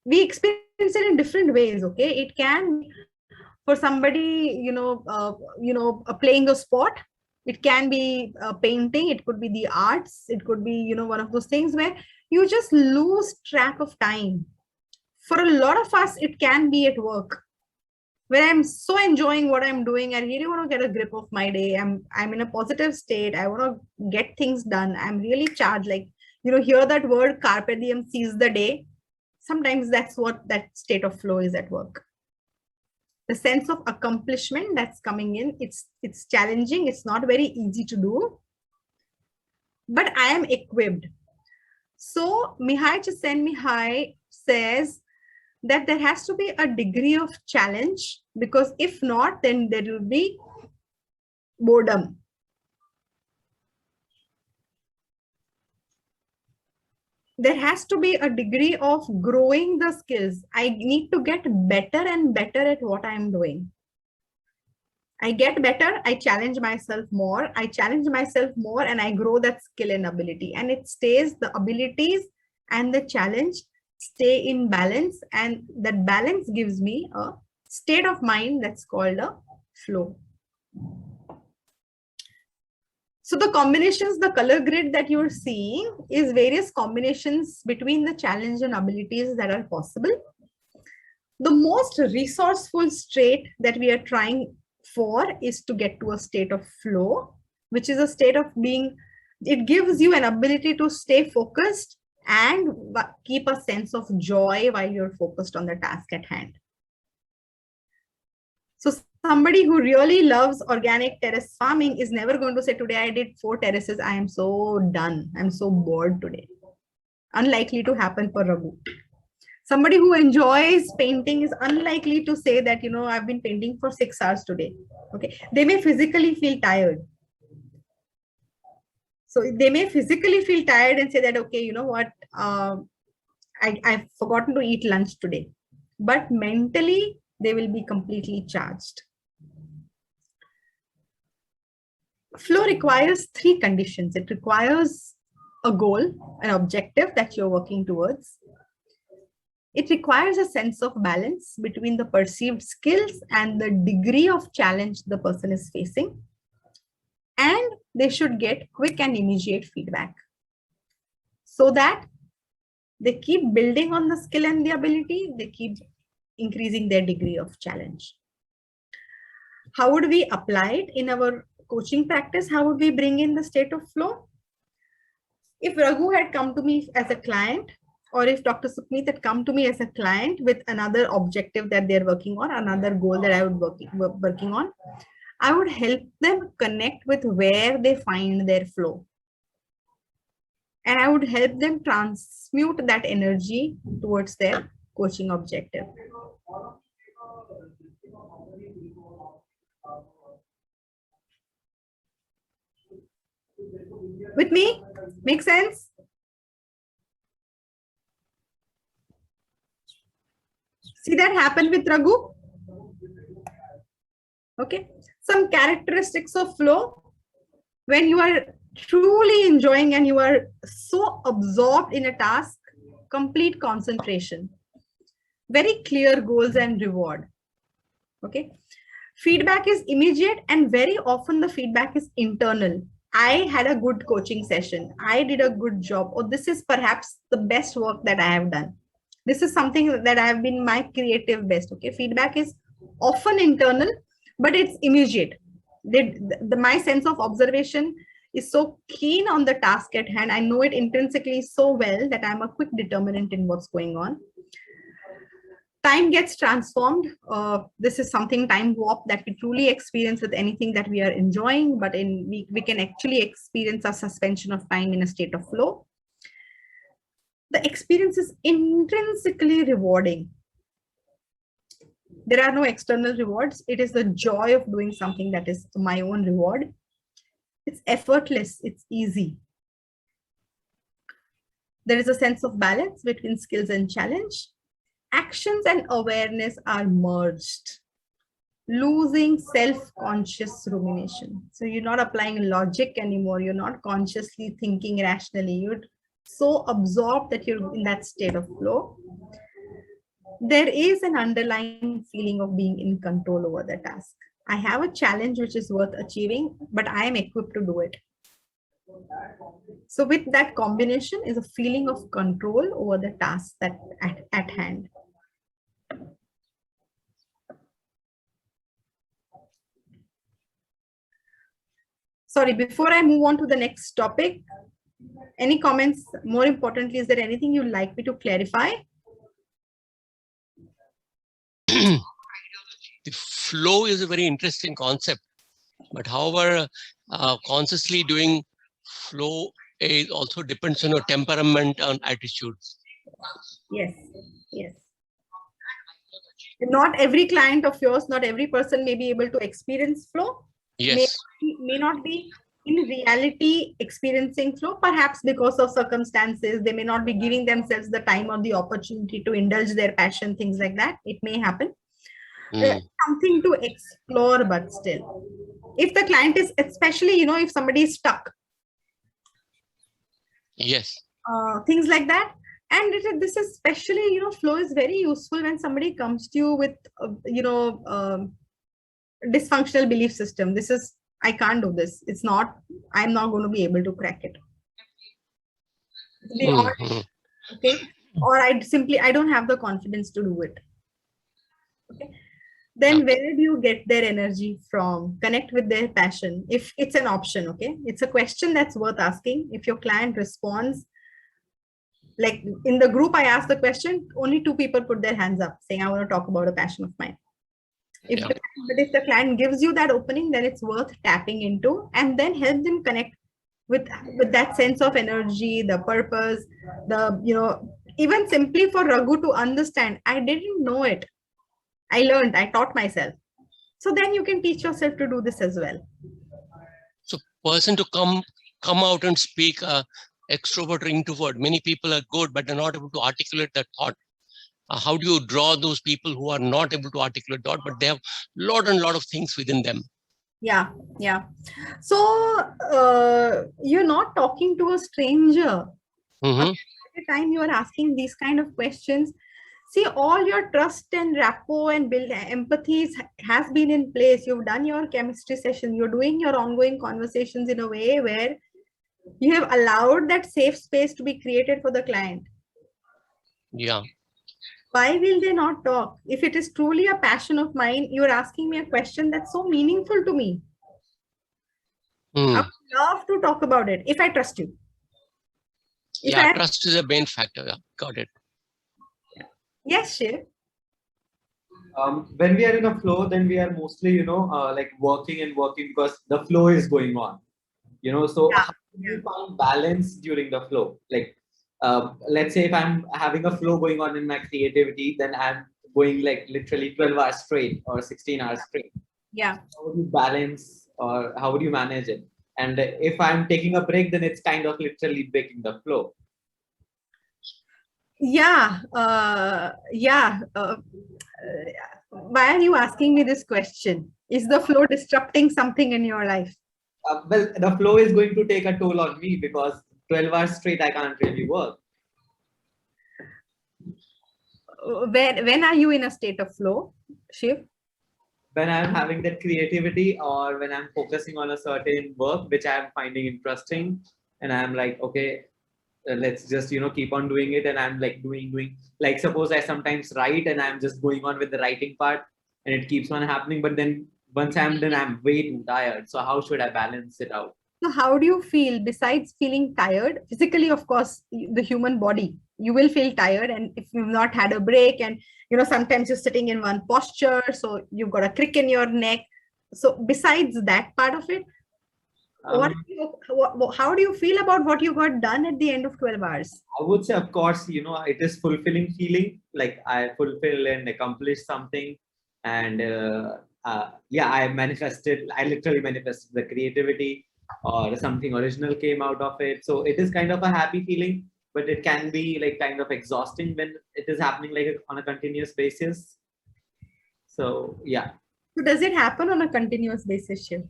We experience it in different ways. Okay, it can be for somebody, playing a sport. It can be painting. It could be the arts. It could be, one of those things where you just lose track of time. For a lot of us, it can be at work, where I'm so enjoying what I'm doing. I really want to get a grip of my day. I'm in a positive state. I want to get things done. I'm really charged. Like, hear that word, carpe diem, seize the day. Sometimes that's what that state of flow is at work. The sense of accomplishment that's coming in, it's challenging. It's not very easy to do, but I am equipped. So Mihai Csikszentmihalyi says that there has to be a degree of challenge, because if not, then there will be boredom. There has to be a degree of growing the skills. I need to get better and better at what I'm doing. I get better, I challenge myself more, and I grow that skill and ability. And it stays, the abilities and the challenge stay in balance, and that balance gives me a state of mind that's called a flow. So the combinations, the color grid that you're seeing is various combinations between the challenge and abilities that are possible. The most resourceful state that we are trying for is to get to a state of flow, which is a state of being, it gives you an ability to stay focused and keep a sense of joy while you're focused on the task at hand. So somebody who really loves organic terrace farming is never going to say, today I did 4 terraces, I am so done, I'm so bored today. Unlikely to happen for Raghu. Somebody who enjoys painting is unlikely to say that, I've been painting for 6 hours today. Okay, they may physically feel tired. So they may physically feel tired and say that, okay, you know what, I've forgotten to eat lunch today. But mentally, they will be completely charged. Flow requires three conditions. It requires a goal, an objective that you're working towards. It requires a sense of balance between the perceived skills and the degree of challenge the person is facing. And they should get quick and immediate feedback so that they keep building on the skill and the ability, they keep increasing their degree of challenge. How would we apply it in our coaching practice? How would we bring in the state of flow? If Raghu had come to me as a client, or if Dr. Sukhmeet had come to me as a client with another objective that they're working on, another goal that I would working on, I would help them connect with where they find their flow. And I would help them transmute that energy towards their coaching objective. With me? Make sense? See that happen with Raghu? Okay. Some characteristics of flow. When you are truly enjoying and you are so absorbed in a task, complete concentration, very clear goals and reward. Okay. Feedback is immediate and very often the feedback is internal. I had a good coaching session. I did a good job. Or this is perhaps the best work that I have done. This is something that I have been my creative best. Okay. Feedback is often internal, but it's immediate. My sense of observation is so keen on the task at hand. I know it intrinsically so well that I'm a quick determinant in what's going on. Time gets transformed. This is something, time warp, that we truly experience with anything that we are enjoying, but we can actually experience a suspension of time in a state of flow. The experience is intrinsically rewarding. There are no external rewards. It is the joy of doing something that is my own reward. It's effortless. It's easy. There is a sense of balance between skills and challenge. Actions and awareness are merged, losing self-conscious rumination. So you're not applying logic anymore. You're not consciously thinking rationally. You're so absorbed that you're in that state of flow. There is an underlying feeling of being in control over the task. I have a challenge which is worth achieving, but I am equipped to do it. So with that combination is a feeling of control over the task that at hand. Sorry, before I move on to the next topic, any comments? More importantly, is there anything you'd like me to clarify? The flow is a very interesting concept, but however, consciously doing flow is also depends on your temperament and attitudes. Yes, yes. Not every client of yours, not every person may be able to experience flow. Yes. May not be in reality experiencing flow, perhaps because of circumstances. They may not be giving themselves the time or the opportunity to indulge their passion, things like that. It may happen. Something to explore, but still. If the client is, especially, if somebody is stuck. Yes. Things like that. And this is especially, flow is very useful when somebody comes to you with, dysfunctional belief system. This is, I can't do this. It's not, I'm not going to be able to crack it. Okay. Or I don't have the confidence to do it. Okay. Then where do you get their energy from? Connect with their passion. If it's an option, okay. It's a question that's worth asking. If your client responds, like in the group, I asked the question, only 2 people put their hands up saying, I want to talk about a passion of mine. But if the client gives you that opening, then it's worth tapping into and then help them connect with that sense of energy, the purpose, even simply for Raghu to understand, I didn't know it. I learned, I taught myself. So then you can teach yourself to do this as well. So person to come out and speak, extrovert or introvert, many people are good, but they're not able to articulate that thought. How do you draw those people who are not able to articulate thought, but they have lot of things within them? Yeah, yeah. So you're not talking to a stranger. Mhm. At the time you are asking these kind of questions, see, all your trust and rapport and build empathy has been in place. You've done your chemistry session. You're doing your ongoing conversations in a way where you have allowed that safe space to be created for the client. Yeah. Why will they not talk? If it is truly a passion of mine, you're asking me a question that's so meaningful to me. I Mm. would love to talk about it if I trust you. If Yeah, I, trust is a main factor. Yeah, got it. yes, Shiv. When we are in a flow, then we are mostly, like working and working because the flow is going on. So Yeah, how do you find balance during the flow? Like, let's say if I'm having a flow going on in my creativity, then I'm going like literally 12 hours straight or 16 hours straight. Yeah. How would you balance or how would you manage it? And if I'm taking a break, then it's kind of literally breaking the flow. Yeah. Why are you asking me this question? Is the flow disrupting something in your life? Well, the flow is going to take a toll on me because 12 hours straight, I can't really work. When are you in a state of flow, Shiv? When I'm having that creativity or when I'm focusing on a certain work which I'm finding interesting, and I'm like, okay, let's just keep on doing it, and I'm like doing. Like suppose I sometimes write and I'm just going on with the writing part, and it keeps on happening. But then once I'm done, I'm way too tired. So how should I balance it out? So how do you feel besides feeling tired? Physically, of course, the human body, you will feel tired. And if you've not had a break and, sometimes you're sitting in one posture, so you've got a crick in your neck. So besides that part of it, how do you feel about what you got done at the end of 12 hours? I would say, of course, it is fulfilling feeling. Like I fulfill and accomplish something. And yeah, I literally manifested the creativity or something original came out of it. So it is kind of a happy feeling, but it can be like kind of exhausting when it is happening like on a continuous basis. So yeah. So does it happen on a continuous basis, Shiv?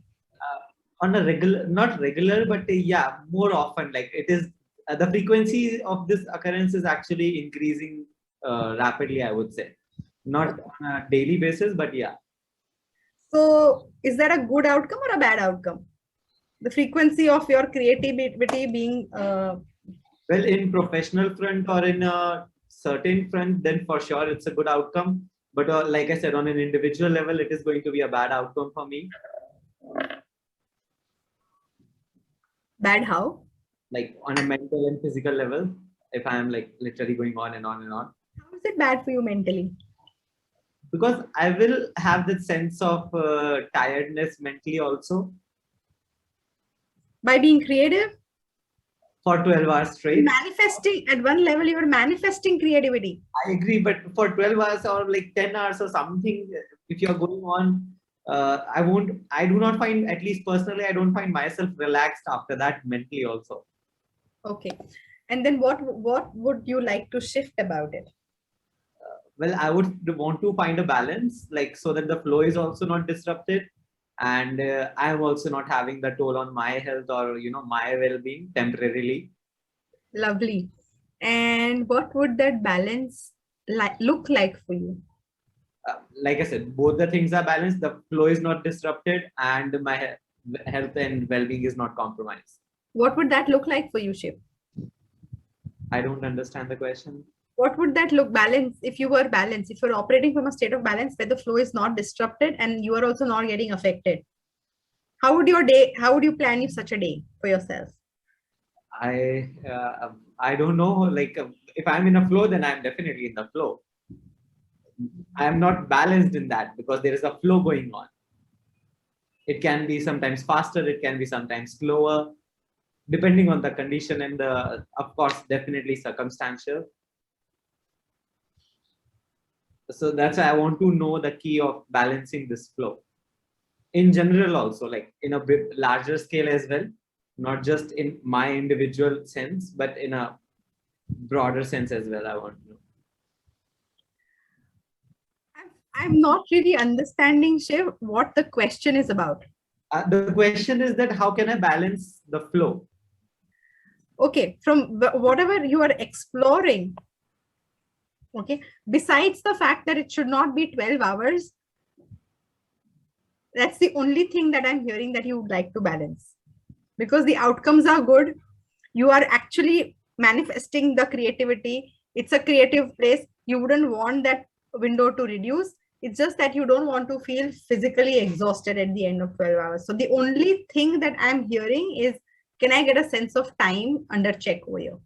On a regular, not regular, but yeah, more often. Like it is the frequency of this occurrence is actually increasing rapidly, I would say. Not on a daily basis, but yeah. So is that a good outcome or a bad outcome? The frequency of your creativity being well, in professional front or in a certain front, then for sure it's a good outcome. But like I said, on an individual level, it is going to be a bad outcome for me. Bad how? Like on a mental and physical level, if I am like literally going on and on and on. How is it bad for you mentally? Because I will have that sense of tiredness mentally also. By being creative? For 12 hours straight. Manifesting at one level, you are manifesting creativity. I agree, but for 12 hours or like 10 hours or something, if you're going on, I do not find, at least personally, I don't find myself relaxed after that mentally also. Okay. And then what would you like to shift about it? Well, I would want to find a balance, like so that the flow is also not disrupted. And I'm also not having the toll on my health or, my well-being temporarily. Lovely. And what would that balance look like for you? Like I said, both the things are balanced. The flow is not disrupted and my health and well-being is not compromised. What would that look like for you, Shiv? I don't understand the question. What would that look balance if you were balanced, if you're operating from a state of balance where the flow is not disrupted and you are also not getting affected? How would you plan such a day for yourself? I don't know. Like if I'm in a flow, then I'm definitely in the flow. I am not balanced in that because there is a flow going on. It can be sometimes faster, it can be sometimes slower, depending on the condition and of course, definitely circumstantial. So that's why I want to know the key of balancing this flow. In general also, like in a bit larger scale as well, not just in my individual sense, but in a broader sense as well, I want to know. I'm not really understanding, Shiv, what the question is about. The question is that how can I balance the flow? Okay, from whatever you are exploring, okay, besides the fact that it should not be 12 hours, that's the only thing that I'm hearing that you would like to balance, because the outcomes are good. You are actually manifesting the creativity. It's a creative place. You wouldn't want that window to reduce. It's just that you don't want to feel physically exhausted at the end of 12 hours. So the only thing that I'm hearing is, can I get a sense of time under check over here?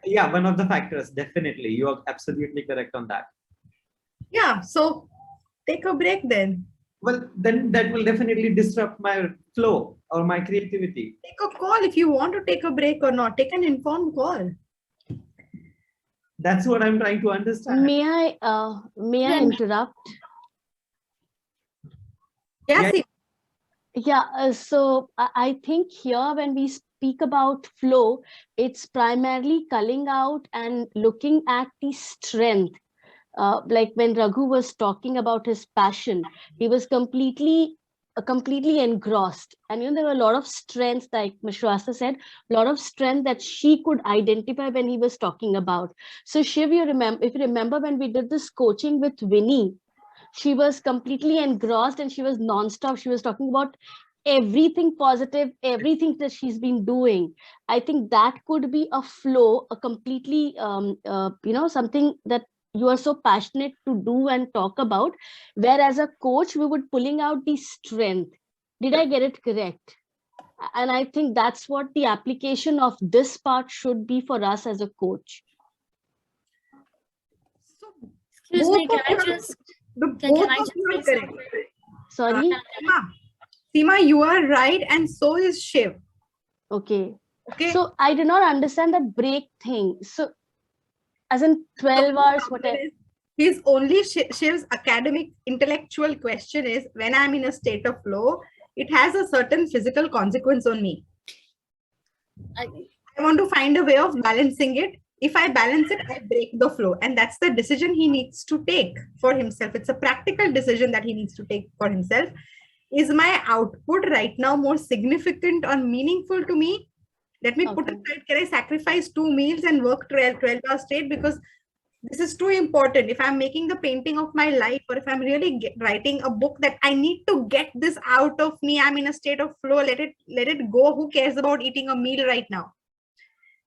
Yeah, one of the factors, definitely. You are absolutely correct on that. Yeah, so take a break then. Well, then that will definitely disrupt my flow or my creativity. Take a call if you want to take a break or not. Take an informed call. That's what I'm trying to understand. May I interrupt? Yes, Yeah. Yeah, so I think here when we speak about flow, it's primarily culling out and looking at the strength. Like when Raghu was talking about his passion, he was completely engrossed. And there were a lot of strengths, like Mishwasa said, a lot of strength that she could identify when he was talking about. So Shiv, if you remember when we did this coaching with Winnie, she was completely engrossed and she was nonstop. She was talking about everything positive, everything that she's been doing. I think that could be a flow, a completely, something that you are so passionate to do and talk about, whereas a coach, we would pulling out the strength. Did I get it correct? And I think that's what the application of this part should be for us as a coach. Excuse me, Both can of I you- just both can I of just you are say correct. Sorry? Seema, you are right, and so is Shiv. Okay. Okay. So I do not understand that break thing. So as in 12 hours, whatever. His only Shiv's academic intellectual question is, when I'm in a state of flow, it has a certain physical consequence on me. I want to find a way of balancing it. If I balance it, I break the flow. And that's the decision he needs to take for himself. It's a practical decision that he needs to take for himself. Is my output right now more significant or meaningful to me? Let me put aside, can I sacrifice 2 meals and work 12 hours straight? Because this is too important. If I'm making the painting of my life, or if I'm really writing a book that I need to get this out of me, I'm in a state of flow, let it go. Who cares about eating a meal right now?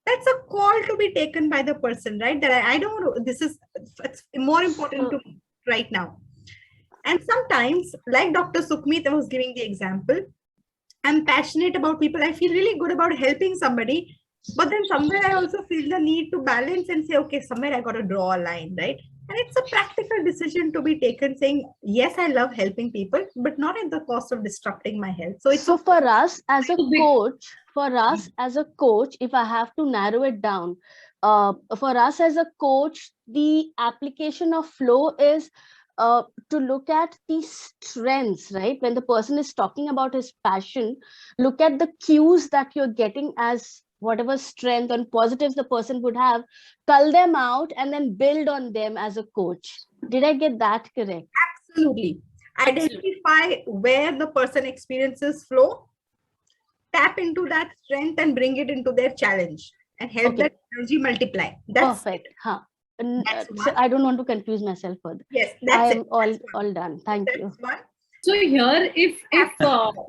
That's a call to be taken by the person, right? That I don't know, it's more important to me right now. And sometimes, like Dr. Sukhmeet was giving the example, I'm passionate about people. I feel really good about helping somebody. But then somewhere I also feel the need to balance and say, okay, somewhere I got to draw a line, right? And it's a practical decision to be taken, saying, yes, I love helping people, but not at the cost of disrupting my health. So for us as a coach, if I have to narrow it down, for us as a coach, the application of flow is to look at the strengths, right? When the person is talking about his passion, look at the cues that you're getting as whatever strength and positives the person would have, cull them out and then build on them as a coach. Did I get that correct? Absolutely. Identify where the person experiences flow, tap into that strength and bring it into their challenge and help that energy multiply. That's perfect. So I don't want to confuse myself further. Yes, I am all done. Thank you. So here, if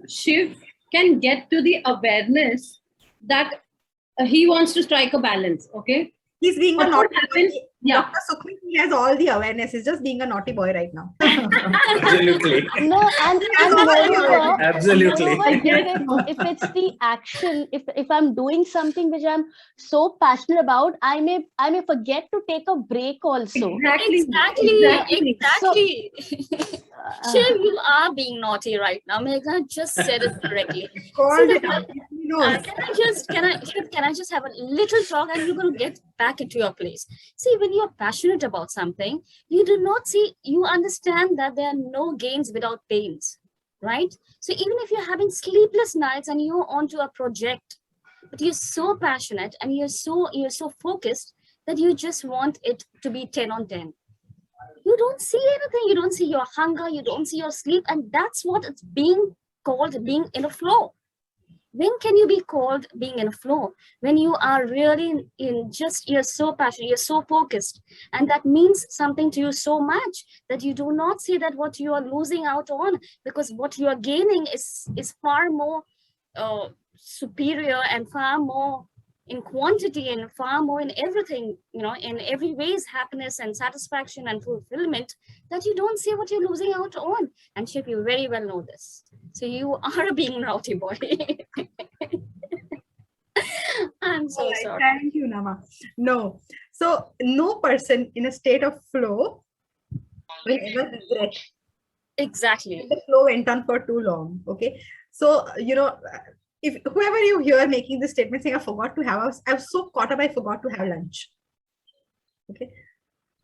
Shiv can get to the awareness that he wants to strike a balance, okay? He's being a naughty boy. Yeah. Dr. Sukhmeet, he has all the awareness. He's just being a naughty boy right now. Absolutely. No, and moreover, Absolutely. if it's the action, if I'm doing something which I'm so passionate about, I may forget to take a break also. Exactly. So, Shiv, you are being naughty right now. Megha just said it correctly. Can I just have a little talk and you're going to get back into your place? See, when you're passionate about something, you understand that there are no gains without pains, right? So even if you're having sleepless nights and you're onto a project, but you're so passionate and you're so focused that you just want it to be 10 on 10. You don't see anything. You don't see your hunger. You don't see your sleep. And that's what it's being called being in a flow? When can you be called being in a flow? When you are really you're so passionate, you're so focused, and that means something to you so much that you do not see that what you are losing out on, because what you are gaining is far more superior and far more in quantity and far more in everything, in every ways, happiness and satisfaction and fulfillment, that you don't see what you're losing out on. And Shiv, you very well know this. So you are being rowdy boy. I'm so sorry. Thank you, Nama. No. So no person in a state of flow will ever regret. Exactly. The flow went on for too long. Okay. So, if whoever you hear making this statement saying, I forgot to have, I was so caught up, I forgot to have lunch. Okay.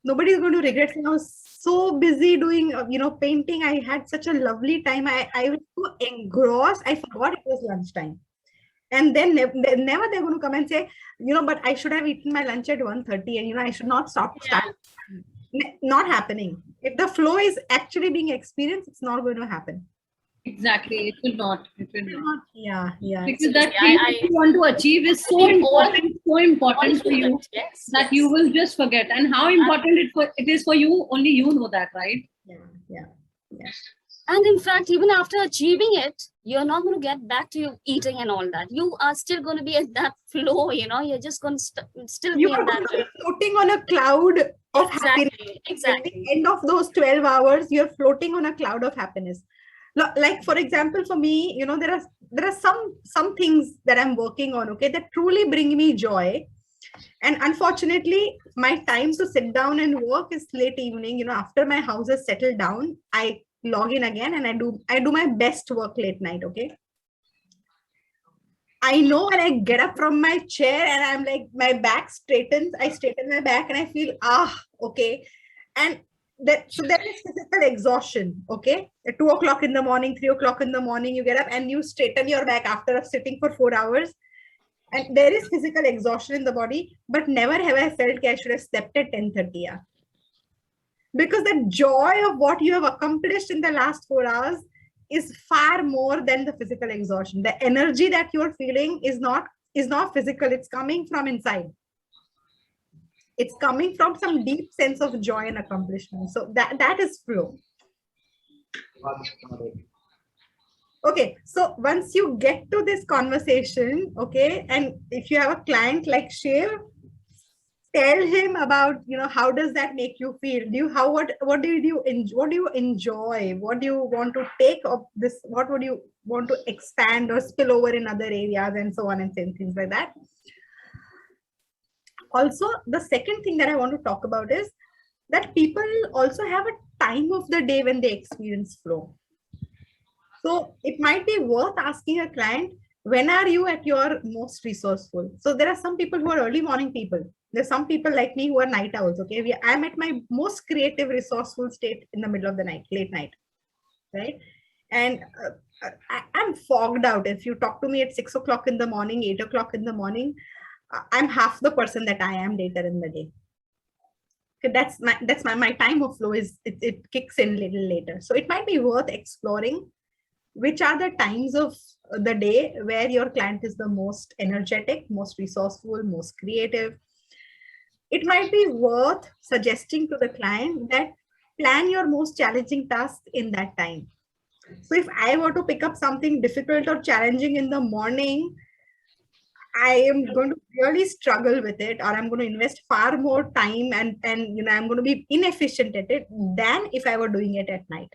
Nobody is going to regret saying, I was so busy doing, painting. I had such a lovely time. I was so engrossed. I forgot it was lunchtime. And then never they're going to come and say, but I should have eaten my lunch at 1:30 and, I should not start. Not happening. If the flow is actually being experienced, it's not going to happen. Exactly. It will not. It will not. Yeah. Because that thing you want to achieve is so important for you that you will just forget. And how important it is for you, only you know that, right? Yeah. And in fact, even after achieving it, you're not going to get back to your eating and all that. You are still going to be at that flow, you're just going to still be in that. Floating on a cloud of happiness. Exactly. At the end of those 12 hours, you're floating on a cloud of happiness. Like, for example, for me, there are some things that I'm working on, okay, that truly bring me joy. And unfortunately, my time to sit down and work is late evening. After my house is settled down, I log in again and I do my best work late night. Okay. I know when I get up from my chair and I'm like, my back straightens, I straighten my back and I feel, okay. And so there is physical exhaustion. Okay. At 2 o'clock in the morning, 3 o'clock in the morning, you get up and you straighten your back after sitting for 4 hours. And there is physical exhaustion in the body, but never have I felt I should have slept at 10:30. Yeah. Because the joy of what you have accomplished in the last 4 hours is far more than the physical exhaustion. The energy that you're feeling is not physical. It's coming from inside. It's coming from some deep sense of joy and accomplishment. So that is flow. Okay, so once you get to this conversation, okay, and if you have a client like Shiv, tell him about, how does that make you feel? What do you enjoy? What do you want to take of this? What would you want to expand or spill over in other areas and so on and things like that? Also, the second thing that I want to talk about is that people also have a time of the day when they experience flow. So it might be worth asking a client, when are you at your most resourceful? So there are some people who are early morning people. There's some people like me who are night owls. Okay, I'm at my most creative, resourceful state in the middle of the night, late night, right? And I'm fogged out. If you talk to me at 6 o'clock in the morning, 8 o'clock in the morning, I'm half the person that I am later in the day. Okay, that's my time of flow is it kicks in a little later. So it might be worth exploring which are the times of the day where your client is the most energetic, most resourceful, most creative. It might be worth suggesting to the client that plan your most challenging task in that time. So if I were to pick up something difficult or challenging in the morning, I am going to really struggle with it, or I'm going to invest far more time and I'm going to be inefficient at it than if I were doing it at night.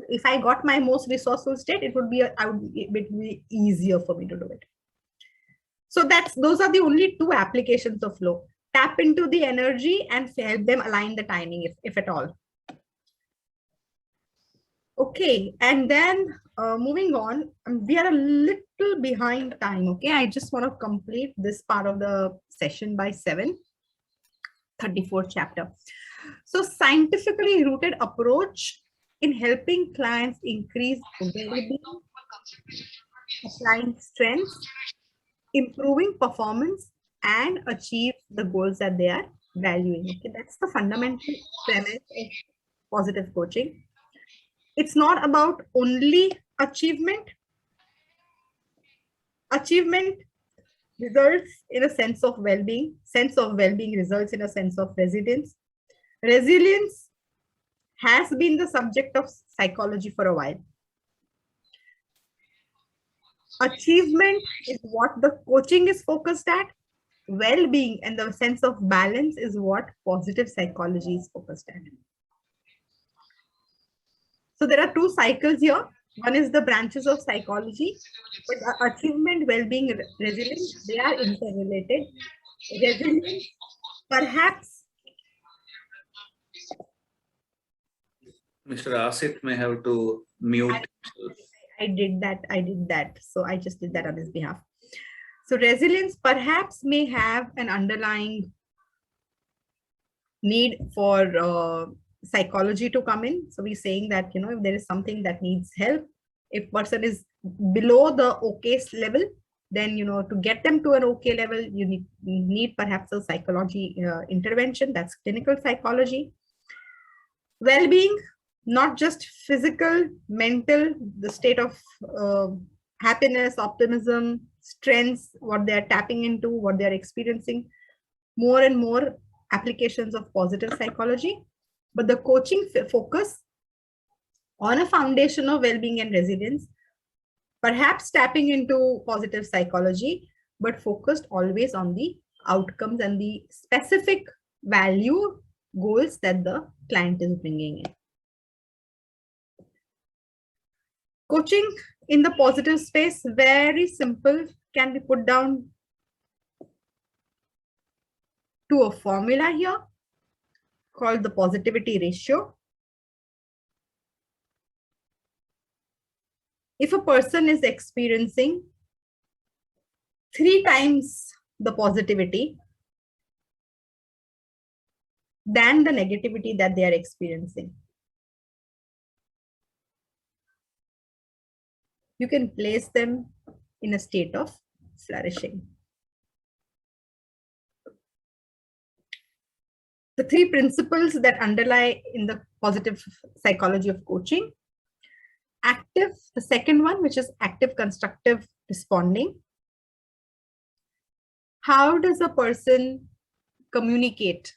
If I got my most resourceful state, it would be easier for me to do it. So those are the only two applications of flow. Tap into the energy and help them align the timing, if at all. Okay, and then moving on, we are a little behind time. Okay, I just want to complete this part of the session by 7, 34th chapter. So scientifically rooted approach in helping clients increase availability, applying strengths, improving performance, and achieve the goals that they are valuing. Okay, that's the fundamental premise of positive coaching. It's not about only Achievement results in a sense of well-being. Sense of well-being results in a sense of resilience. Resilience has been the subject of psychology for a while. Achievement is what the coaching is focused at. Well-being and the sense of balance is what positive psychology is focused at. So there are two cycles here. One is the branches of psychology, but achievement, well-being, resilience, they are interrelated. Resilience, perhaps. Mr. Asit may have to mute. I did that. So I just did that on his behalf. So resilience perhaps may have an underlying need for psychology to come in. So we're saying that, you know, if there is something that needs help, if person is below the okay level, then, you know, to get them to an okay level, you need perhaps a psychology intervention. That's clinical psychology. Well-being, not just physical, mental, the state of happiness, optimism, strengths, what they're tapping into, what they're experiencing, more and more applications of positive psychology. But the coaching focus on a foundation of well-being and resilience, perhaps tapping into positive psychology, but focused always on the outcomes and the specific value goals that the client is bringing in. Coaching in the positive space, very simple, can be put down to a formula here called the positivity ratio. If a person is experiencing 3 times the positivity than the negativity that they are experiencing, you can place them in a state of flourishing. The 3 principles that underlie in the positive psychology of coaching: active, the second one, which is active constructive responding. How does a person communicate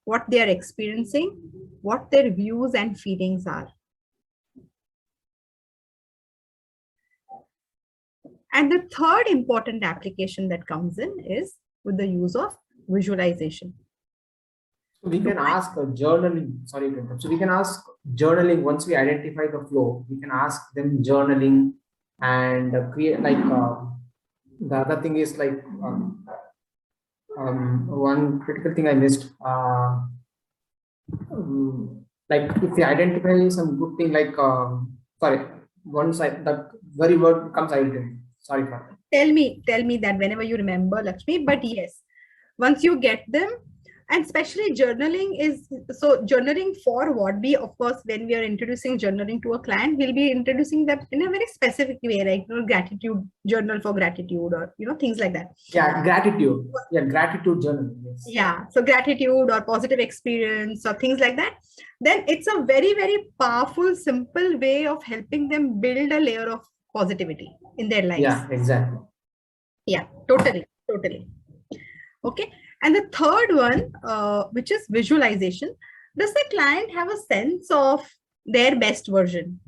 what they are experiencing, what their views and feelings are? And the third important application that comes in is with the use of visualization. So we can ask journaling, sorry to interrupt. So we can ask journaling once we identify the flow, we can ask them journaling and create like, the other thing is like, one critical thing I missed, like if they identify some good thing, like, sorry, one side, that very word comes identity. Sorry for that. Tell me that whenever you remember, Lakshmi, but yes, once you get them, and especially journaling is, so journaling for what we, of course, when we are introducing journaling to a client, we'll be introducing them in a very specific way, like, you know, gratitude journal for gratitude, or, you know, things like that. Yeah, gratitude. Yeah, gratitude journal. Yes. Yeah, so gratitude or positive experience or things like that. Then it's a very, very powerful, simple way of helping them build a layer of positivity in their lives. Yeah, exactly. Yeah, totally. Okay. And the third one, which is visualization. Does the client have a sense of their best version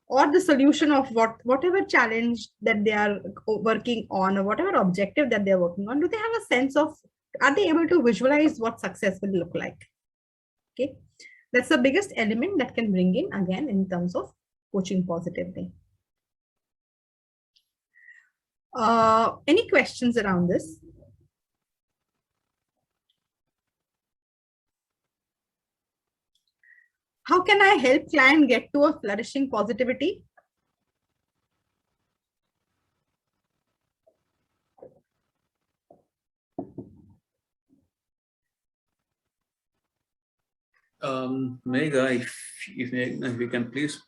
or the solution of whatever challenge that they are working on, or whatever objective that they're working on? Do they have a sense of, are they able to visualize what success will look like? Okay. That's the biggest element that can bring in, again, in terms of coaching positively. Any questions around this? How can I help client get to a flourishing positivity? Megha, if you can please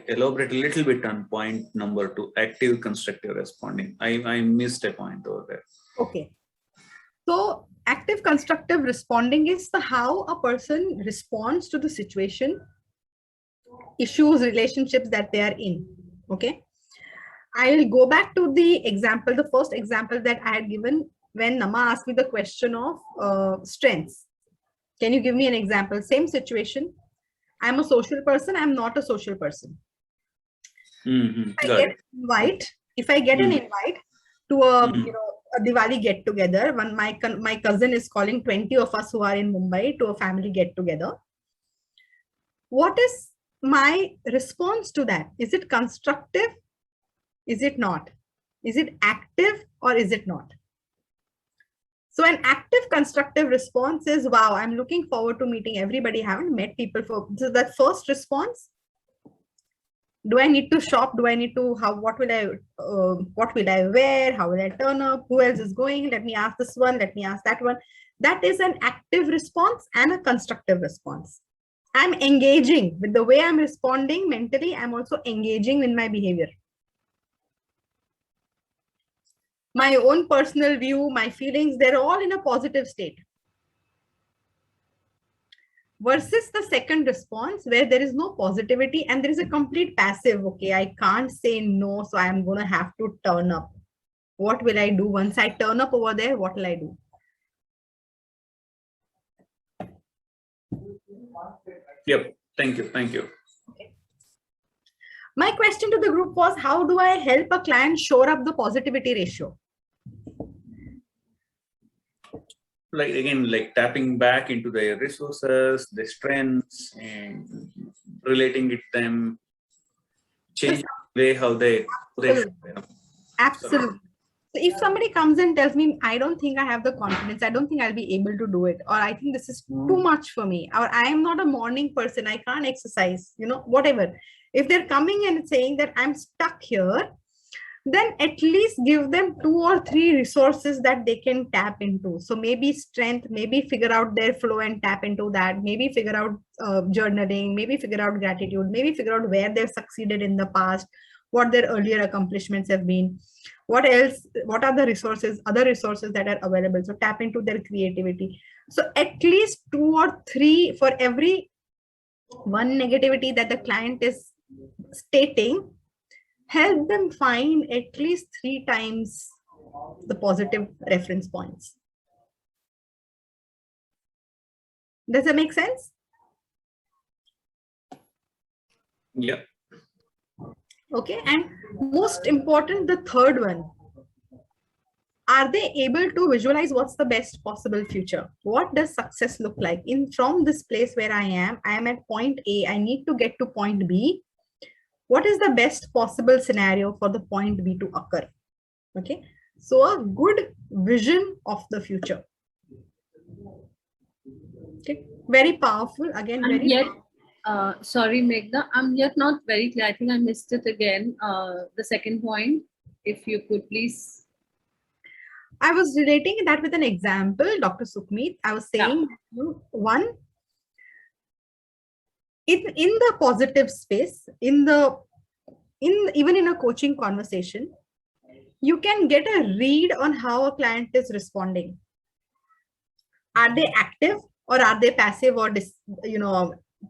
elaborate a little bit on point number 2, active constructive responding. I missed a point over there. Okay. So active constructive responding is how a person responds to the situation issues, relationships that they are in. Okay. I will go back to the example, the first example that I had given when Nama asked me the question of strengths. Can you give me an example? Same situation. I'm a social person. I'm not a social person. If I get an invite to a Diwali get together, when my cousin is calling 20 of us who are in Mumbai to a family get together, what is my response to that? Is it constructive? Is it not? Is it active or is it not? So an active constructive response is, wow, I'm looking forward to meeting everybody. I haven't met people for, so that first response. Do I need to shop? Do I need to, what will I wear? How will I turn up? Who else is going? Let me ask this one. Let me ask that one. That is an active response and a constructive response. I'm engaging with the way I'm responding mentally. I'm also engaging in my behavior. My own personal view, my feelings, they're all in a positive state. Versus the second response where there is no positivity and there is a complete passive. Okay, I can't say no, so I'm going to have to turn up. What will I do once I turn up over there? What will I do? Yep. Thank you. Thank you. Okay. My question to the group was, how do I help a client shore up the positivity ratio? Like again, like tapping back into their resources, their strengths, and relating it to them, change the way how they Absolutely. So if somebody comes and tells me, I don't think I have the confidence, I don't think I'll be able to do it, or I think this is too much for me, or I am not a morning person, I can't exercise, whatever. If they're coming and saying that I'm stuck here, then at least give them 2 or 3 resources that they can tap into. So maybe strength, maybe figure out their flow and tap into that, maybe figure out journaling, maybe figure out gratitude, maybe figure out where they've succeeded in the past, what their earlier accomplishments have been, what else, what are the resources, other resources that are available. So tap into their creativity. So at least 2 or 3 for every one negativity that the client is stating, help them find at least 3 times the positive reference points. Does that make sense? Yeah. Okay, and most important, the third one. Are they able to visualize what's the best possible future? What does success look like? From this place where I am at point A, I need to get to point B. What is the best possible scenario for the point B to occur? Okay, so a good vision of the future. Okay, very powerful. Again, very sorry, Meghna, I'm yet not very clear. I think I missed it again. The second point, if you could please. I was relating that with an example, Dr. Sukhmeet. I was saying, one, in the positive space, even in a coaching conversation, you can get a read on how a client is responding. Are they active or are they passive or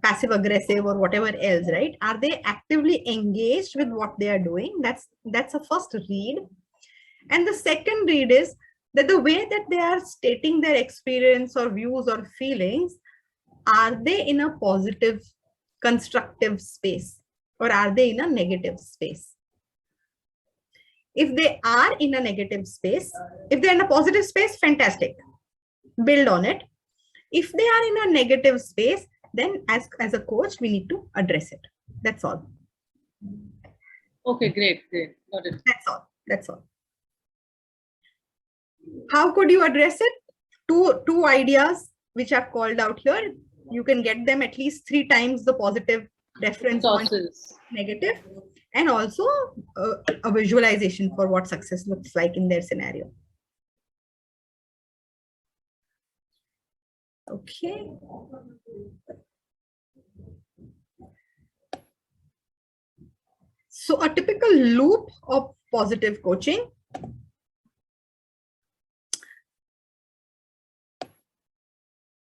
passive aggressive or whatever else, right? Are they actively engaged with what they are doing? That's a first read. And the second read is that the way that they are stating their experience or views or feelings, are they in a positive, constructive space or are they in a negative space? If they are in a negative space, if they're in a positive space, fantastic. Build on it. If they are in a negative space, then as a coach, we need to address it. That's all. Okay, great. Got it. That's all. How could you address it? Two ideas which are called out here. You can get them at least 3 times the positive reference sources, negative, and also a visualization for what success looks like in their scenario. Okay. So a typical loop of positive coaching.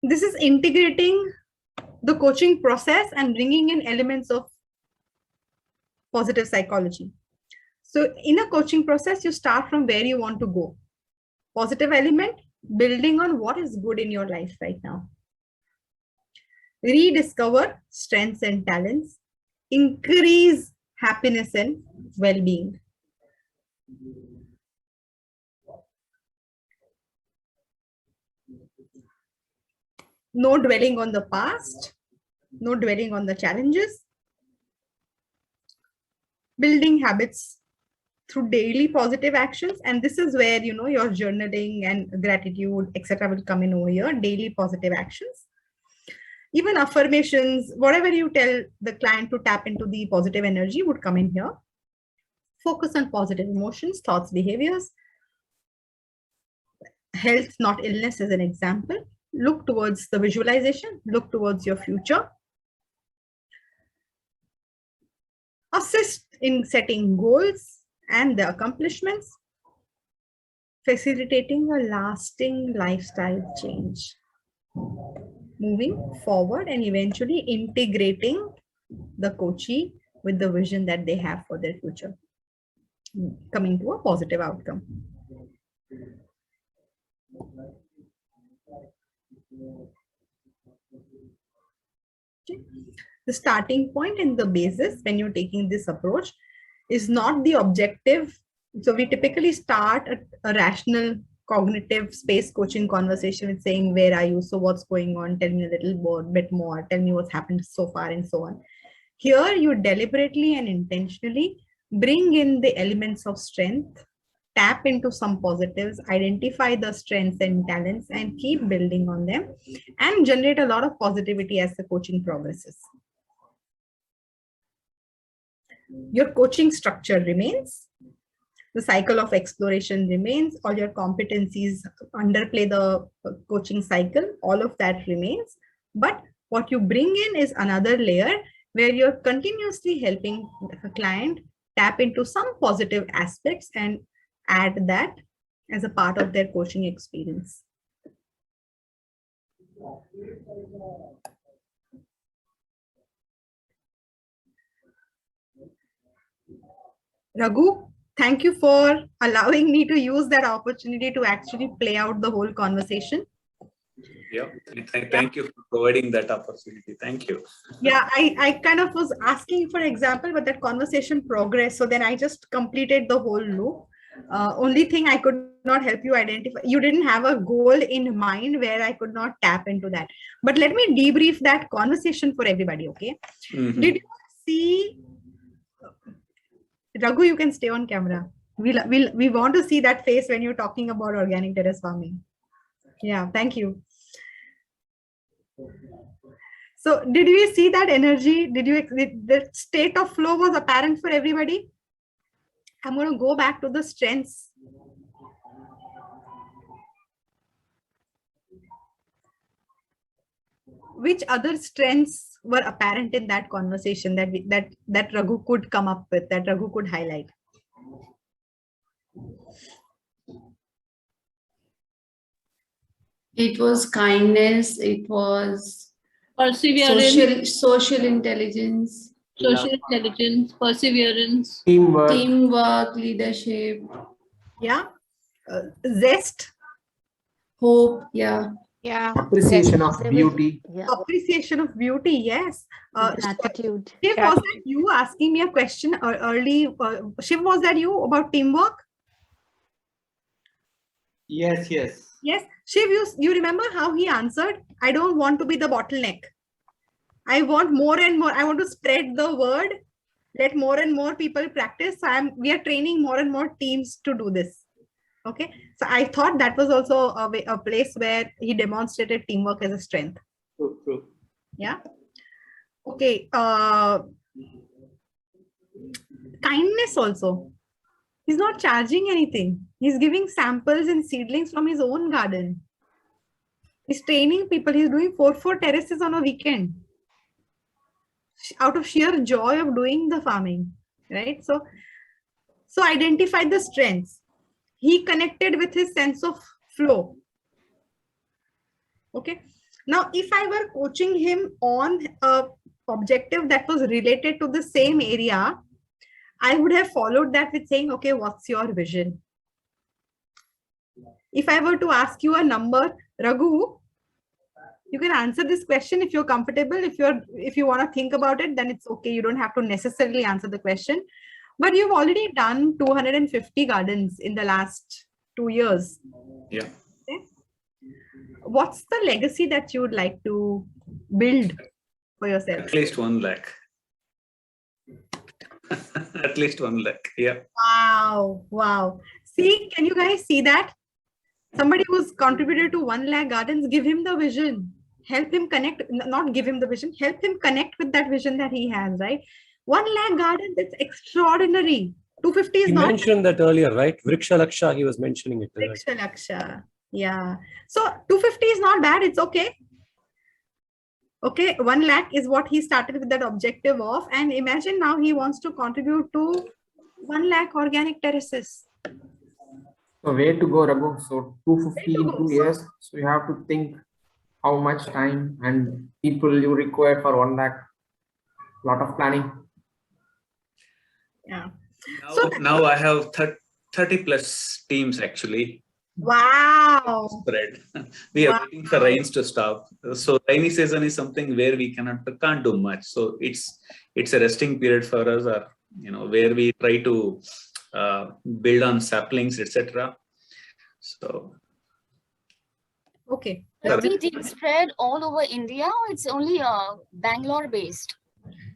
This is integrating the coaching process and bringing in elements of positive psychology. So in a coaching process, you start from where you want to go. Positive element, building on what is good in your life right now. Rediscover strengths and talents. Increase happiness and well-being. No dwelling on the past, no dwelling on the challenges. Building habits through daily positive actions. And this is where, you know, your journaling and gratitude, etc. will come in over here. Daily positive actions. Even affirmations, whatever you tell the client to tap into the positive energy would come in here. Focus on positive emotions, thoughts, behaviors. Health, not illness, as an example. Look towards the visualization, look towards your future. Assist in setting goals and the accomplishments. Facilitating a lasting lifestyle change. Moving forward and eventually integrating the coachee with the vision that they have for their future. Coming to a positive outcome. Okay. The starting point and the basis when you're taking this approach is not the objective. So we typically start a rational cognitive space coaching conversation with saying, where are you? So what's going on? Tell me a little bit more. Tell me what's happened so far and so on. Here you deliberately and intentionally bring in the elements of strength, tap into some positives, identify the strengths and talents and keep building on them and generate a lot of positivity as the coaching progresses. Your coaching structure remains. The cycle of exploration remains. All your competencies underplay the coaching cycle. All of that remains. But what you bring in is another layer where you're continuously helping the client tap into some positive aspects and add that as a part of their coaching experience. Raghu, thank you for allowing me to use that opportunity to actually play out the whole conversation. Yeah, thank you for providing that opportunity. Thank you. Yeah, I kind of was asking for example, but that conversation progressed. So then I just completed the whole loop. Only thing I could not help you identify, you didn't have a goal in mind where I could not tap into that. But let me debrief that conversation for everybody, okay? Mm-hmm. Did you see, Raghu, you can stay on camera. We want to see that face when you're talking about organic terrace farming. Yeah, thank you. So did we see that energy? Did you, the state of flow was apparent for everybody? I'm going to go back to the strengths. Which other strengths were apparent in that conversation that Raghu could come up with, that Raghu could highlight? It was kindness. It was Perseverance, social intelligence, perseverance, teamwork, leadership, Yeah. Zest. hope. Yeah. Appreciation of beauty. Yeah. Appreciation of beauty. Yes. Gratitude. Shiv, was that you asking me a question early? Shiv, was that you about teamwork? Yes, yes. Yes. Shiv, you remember how he answered? I don't want to be the bottleneck. I want more and more. I want to spread the word. Let more and more people practice. We are training more and more teams to do this. Okay. So I thought that was also a place where he demonstrated teamwork as a strength. True, true. Yeah. Okay. Kindness also. He's not charging anything. He's giving samples and seedlings from his own garden. He's training people. He's doing 4 terraces on a weekend out of sheer joy of doing the farming, right? So identify the strengths. He connected with his sense of flow. Okay. Now, if I were coaching him on a objective that was related to the same area, I would have followed that with saying, okay, what's your vision? If I were to ask you a number, Raghu, you can answer this question if you're comfortable. If you want to think about it, then it's okay. You don't have to necessarily answer the question. But you've already done 250 gardens in the last 2 years. Yeah. Okay. What's the legacy that you would like to build for yourself? At least 1 lakh. At least 1 lakh. Yeah. Wow. Wow. See, can you guys see that? Somebody who's contributed to 1 lakh gardens, give him the vision. Help him connect, not give him the vision, help him connect with that vision that he has, right? 1 lakh gardens, it's extraordinary. 250 is He not. mentioned that earlier, right? Vriksha Laksha, he was mentioning it. Right? Vriksha Laksha. Yeah. So 250 is not bad. It's okay. Okay. 1 lakh is what he started with that objective of. And imagine now he wants to contribute to 1 lakh organic terraces. So where to go, Raghu? So 250 in 2 years. So you have to think how much time and people you require for 1 lakh. Lot of planning. Yeah. Now I have 30 plus teams actually. Wow. Spread. We are waiting for rains to stop. So rainy season is something where we can't do much. So it's a resting period for us, or where we try to build on saplings, etc. So okay. Is the team spread all over India, or it's only Bangalore based?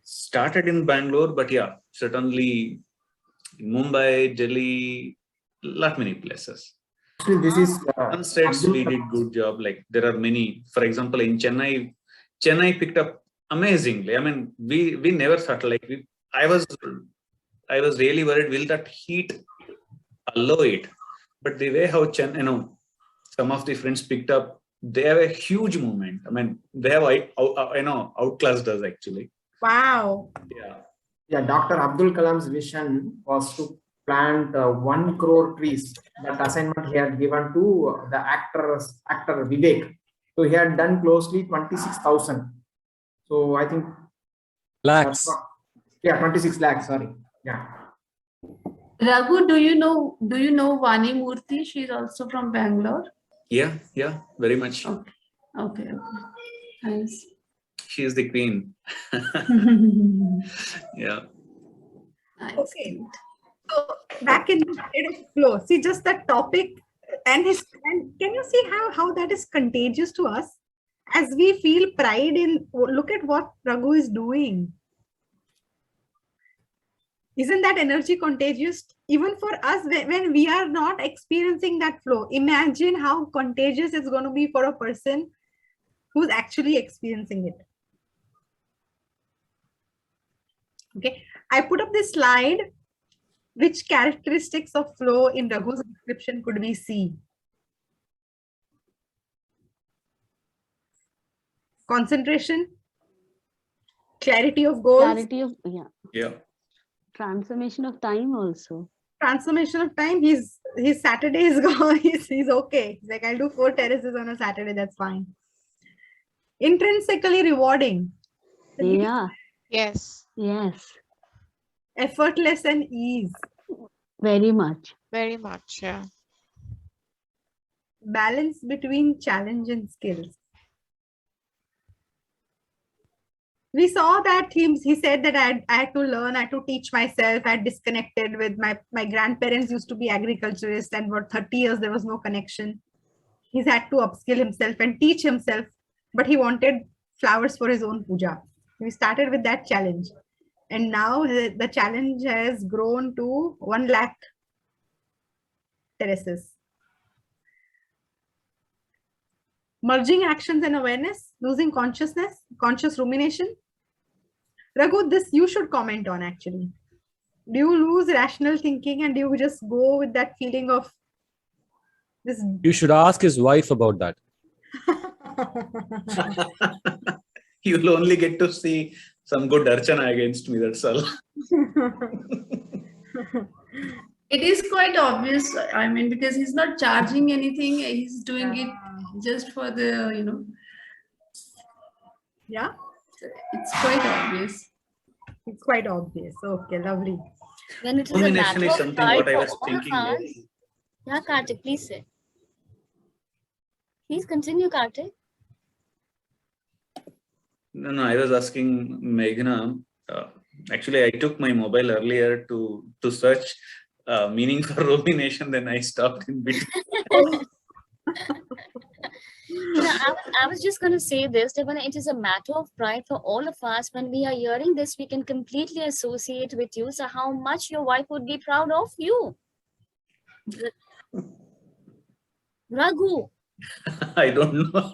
Started in Bangalore, but yeah, certainly in Mumbai, Delhi, lot many places. Actually, this is some states we did good job. Like there are many. For example, in Chennai picked up amazingly. I mean, we never thought like I was really worried, will that heat allow it? But the way how some of the friends picked up, they have a huge movement. I mean, they have outclassed us actually. Wow. Yeah, Dr. Abdul Kalam's vision was to plant 1 crore trees. That assignment he had given to the actor Vivek. So he had done closely 26,000. So I think lakhs. 26 lakhs. Sorry. Yeah. Raghu, do you know Vani Murthy? She's also from Bangalore. Yeah, very much. Okay. Nice. She is the queen. Yeah. Okay. So back in the state of flow, see just that topic and can you see how that is contagious to us as we feel pride in, look at what Raghu is doing. Isn't that energy contagious? Even for us, when we are not experiencing that flow, imagine how contagious it's going to be for a person who's actually experiencing it. Okay, I put up this slide. Which characteristics of flow in Raghu's description could we see? Concentration, clarity of goals. Clarity of, yeah. Transformation of time also. Transformation of time. His Saturday is gone. He's okay. He's like, I'll do 4 terraces on a Saturday. That's fine. Intrinsically rewarding. Yeah. Yes. Yes. Effortless and ease. Very much. Very much, yeah. Balance between challenge and skills. We saw that he said that I had to learn, I had to teach myself. I had disconnected with my grandparents used to be agriculturists, and for 30 years there was no connection. He's had to upskill himself and teach himself, but he wanted flowers for his own puja. We started with that challenge. And now the challenge has grown to 1 lakh terraces. Merging actions and awareness, losing consciousness, conscious rumination. Raghu, this you should comment on actually. Do you lose rational thinking and do you just go with that feeling of this? You should ask his wife about that. You'll only get to see some good archana against me, that's all. It is quite obvious. I mean, because he's not charging anything. He's doing it just for the, Yeah, It's quite obvious. it's quite obvious. Okay, lovely. When it is a Domination matter is of something pride what I for was all of thinking. us. Yeah, Kartik, please say. Please continue, Kartik. No, I was asking Meghna. Actually, I took my mobile earlier to search meaning for rumination. Then I stopped in between. I was just going to say this, that when it is a matter of pride for all of us, when we are hearing this, we can completely associate with you. So how much your wife would be proud of you. Raghu. I don't know.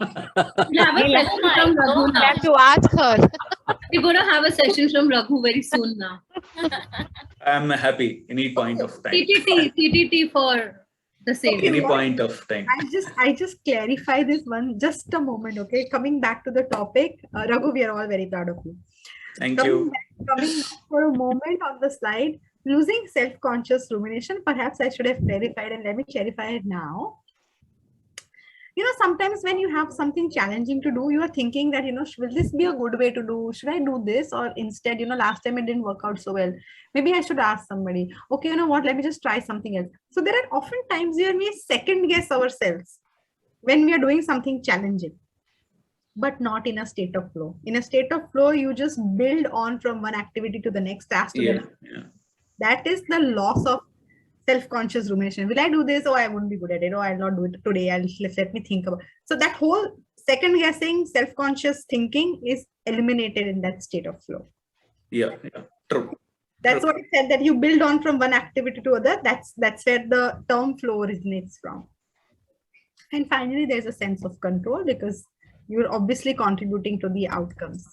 We have a Oh session my from Raghu God. now. Have to ask her. We're going to have a session from Raghu very soon now. I'm happy any point of time. CTT for the same. Any point of time. I just clarify this one just a moment, okay? Coming back to the topic, Raghu, we are all very proud of you. Thank you. Coming back for a moment on the slide, losing self-conscious rumination. Perhaps I should have clarified, and let me clarify it now. You know, sometimes when you have something challenging to do, you are thinking that, you know, will this be a good way to do? Should I do this? Or instead, you know, last time it didn't work out so well. Maybe I should ask somebody, okay, you know what, let me just try something else. So there are often times where we second guess ourselves when we are doing something challenging, but not in a state of flow. In a state of flow, you just build on from one activity to the next, task to the next. That is the loss of self-conscious rumination. Will I do this? Oh, I won't be good at it. Oh, I'll not do it today. Let me think about. So that whole second guessing, self-conscious thinking is eliminated in that state of flow. Yeah, true. That's what it said, that you build on from one activity to other. That's where the term flow originates from. And finally, there's a sense of control because you're obviously contributing to the outcomes.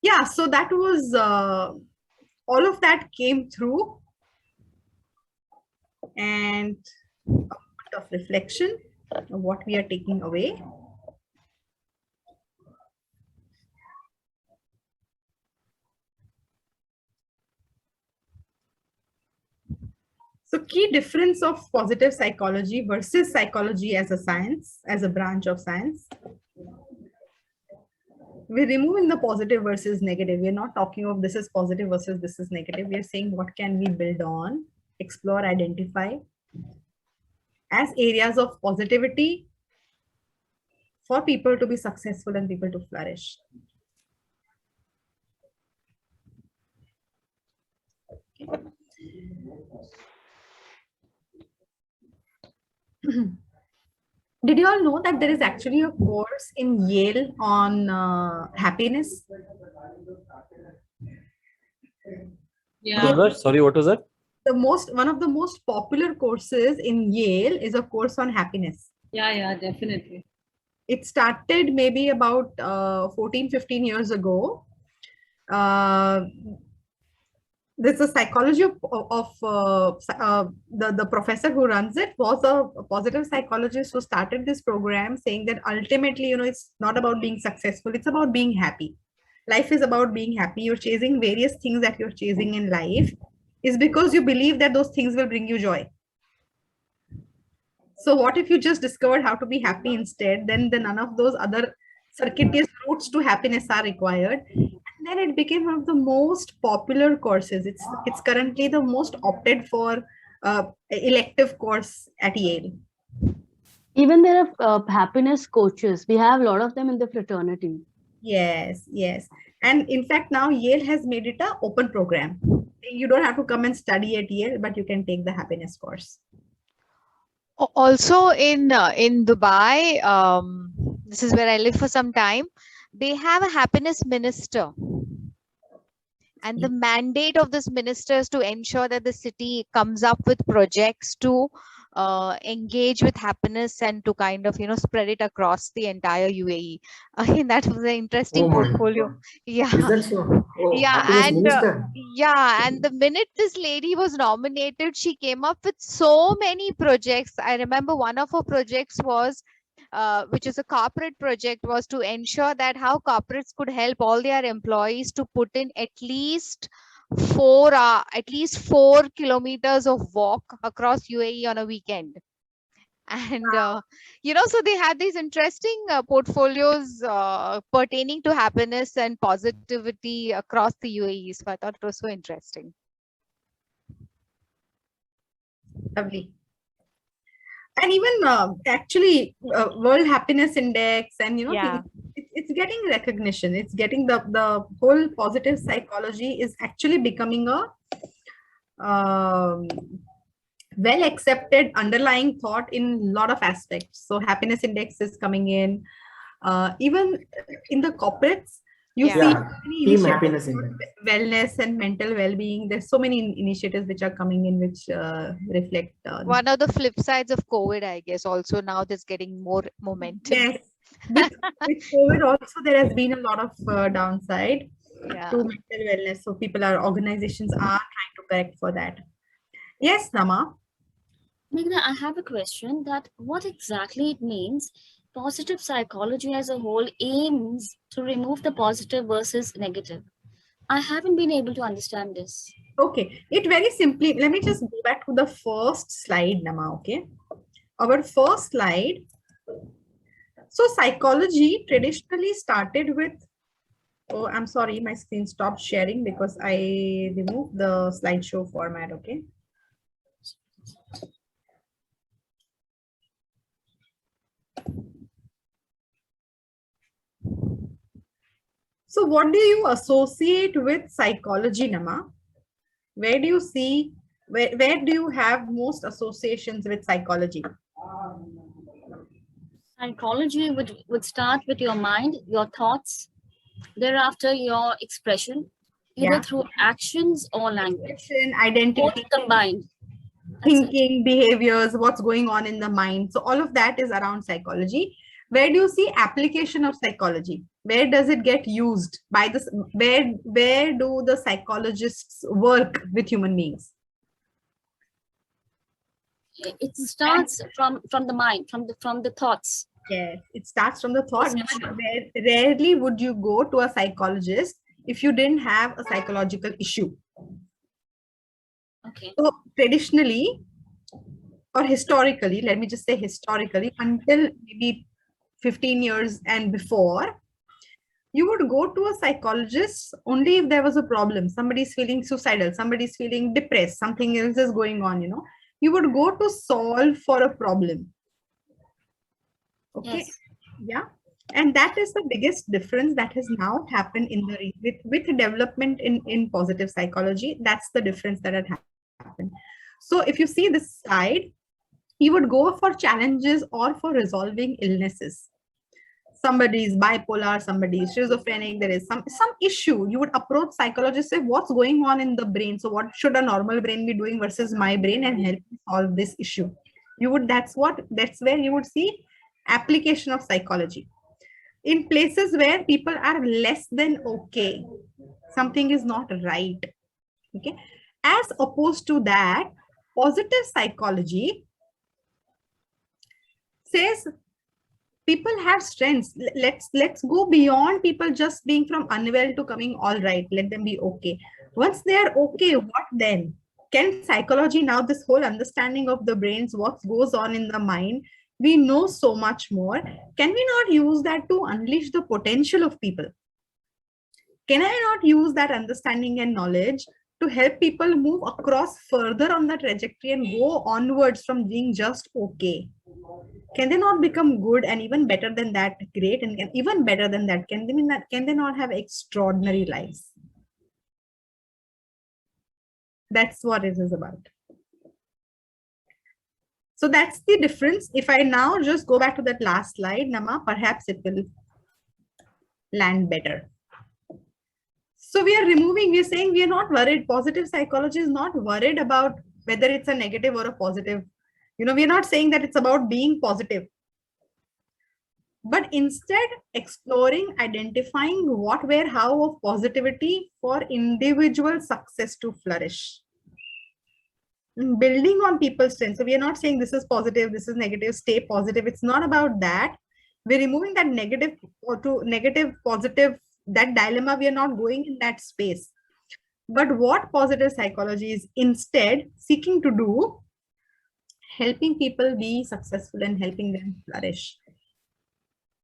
Yeah, so that was all of that came through. And a moment of reflection of what we are taking away. So key difference of positive psychology versus psychology as a science, as a branch of science. We're removing the positive versus negative. We're not talking of this is positive versus this is negative. We're saying what can we build on, explore, identify as areas of positivity for people to be successful and people to flourish. Okay. Did you all know that there is actually a course in Yale on happiness? Yeah. Sorry, what was that? One of the most popular courses in Yale is a course on happiness. Yeah, definitely. It started maybe about 14, 15 years ago. There's a psychology of the professor who runs it was a positive psychologist who started this program, saying that ultimately, you know, it's not about being successful, it's about being happy. Life is about being happy. You're chasing various things that you're chasing in life is because you believe that those things will bring you joy. So what if you just discovered how to be happy instead? Then none of those other circuitous routes to happiness are required. And then it became one of the most popular courses. It's currently the most opted for elective course at Yale. Even there are happiness coaches. We have a lot of them in the fraternity. Yes. And in fact, now Yale has made it an open program. You don't have to come and study at Yale, but you can take the happiness course. Also in Dubai, this is where I live for some time, they have a happiness minister. And the mandate of this minister is to ensure that the city comes up with projects to engage with happiness and to kind of, you know, spread it across the entire UAE. That was an interesting portfolio. Yeah. Is that so? Oh, yeah, and yeah, and the minute this lady was nominated, she came up with so many projects. I remember one of her projects was which is a corporate project, was to ensure that how corporates could help all their employees to put in at least 4 kilometers of walk across UAE on a weekend. And so they had these interesting portfolios pertaining to happiness and positivity across the UAE. So I thought it was so interesting. Lovely. And even actually World Happiness Index and Yeah. it's getting recognition. It's getting the whole positive psychology is actually becoming a well accepted underlying thought in a lot of aspects. So happiness index is coming in. Even in the corporates, you see Yeah, many team initiatives happiness about index. wellness and mental well-being. There's so many initiatives which are coming in which reflect One of the flip sides of COVID, I guess, also now that's getting more momentum. yes. With COVID also there has been a lot of downside Yeah. to mental wellness. So organizations are trying to correct for that. Yes, Nama. Meghna, I have a question that what exactly it means positive psychology as a whole aims to remove the positive versus negative. I haven't been able to understand this. Okay, it very simply, let me just go back to the first slide, Nama, okay? Our first slide. So psychology traditionally started with, oh, I'm sorry, my screen stopped sharing because I removed the slideshow format, okay? So what do you associate with psychology, Nama? Where do you see, where do you have most associations with psychology? Psychology would start with your mind, your thoughts, thereafter your expression, either through actions or language. Identity. Both combined. Thinking, behaviors, what's going on in the mind. So all of that is around psychology. Where do you see application of psychology? Where does it get used by this? Where do the psychologists work with human beings? It starts from the mind, from the thoughts. Yes, it starts from the thought. Rarely would you go to a psychologist if you didn't have a psychological issue. Okay. So traditionally or historically, let me just say historically, until maybe 15 years and before, you would go to a psychologist only if there was a problem. Somebody's feeling suicidal, somebody's feeling depressed, something else is going on, you would go to solve for a problem. Okay. Yes. Yeah. And that is the biggest difference that has now happened in the with development in positive psychology. That's the difference that had happened. So if you see this slide, you would go for challenges or for resolving illnesses. Somebody is bipolar, somebody is schizophrenic, there is some issue. You would approach psychologists, say what's going on in the brain. So what should a normal brain be doing versus my brain, and help me solve this issue. That's where you would see application of psychology. In places where people are less than okay, something is not right. Okay. As opposed to that, positive psychology says people have strengths. Let's go beyond people just being from unwell to coming all right. Let them be okay. Once they are okay, what then? Can psychology now, this whole understanding of the brains, what goes on in the mind, we know so much more. Can we not use that to unleash the potential of people? Can I not use that understanding and knowledge to help people move across further on the trajectory and go onwards from being just okay? Can they not become good and even better than that, great, and even better than that? Can they not have extraordinary lives? That's what it is about. So that's the difference. If I now just go back to that last slide, Nama, perhaps it will land better. So we are saying we are not worried. Positive psychology is not worried about whether it's a negative or a positive. We are not saying that it's about being positive, but instead exploring, identifying what, where, how of positivity for individual success to flourish. Building on people's strengths. So we are not saying this is positive, this is negative, stay positive. It's not about that. We're removing that negative or to negative, positive, that dilemma. We are not going in that space. But what positive psychology is instead seeking to do, helping people be successful and helping them flourish.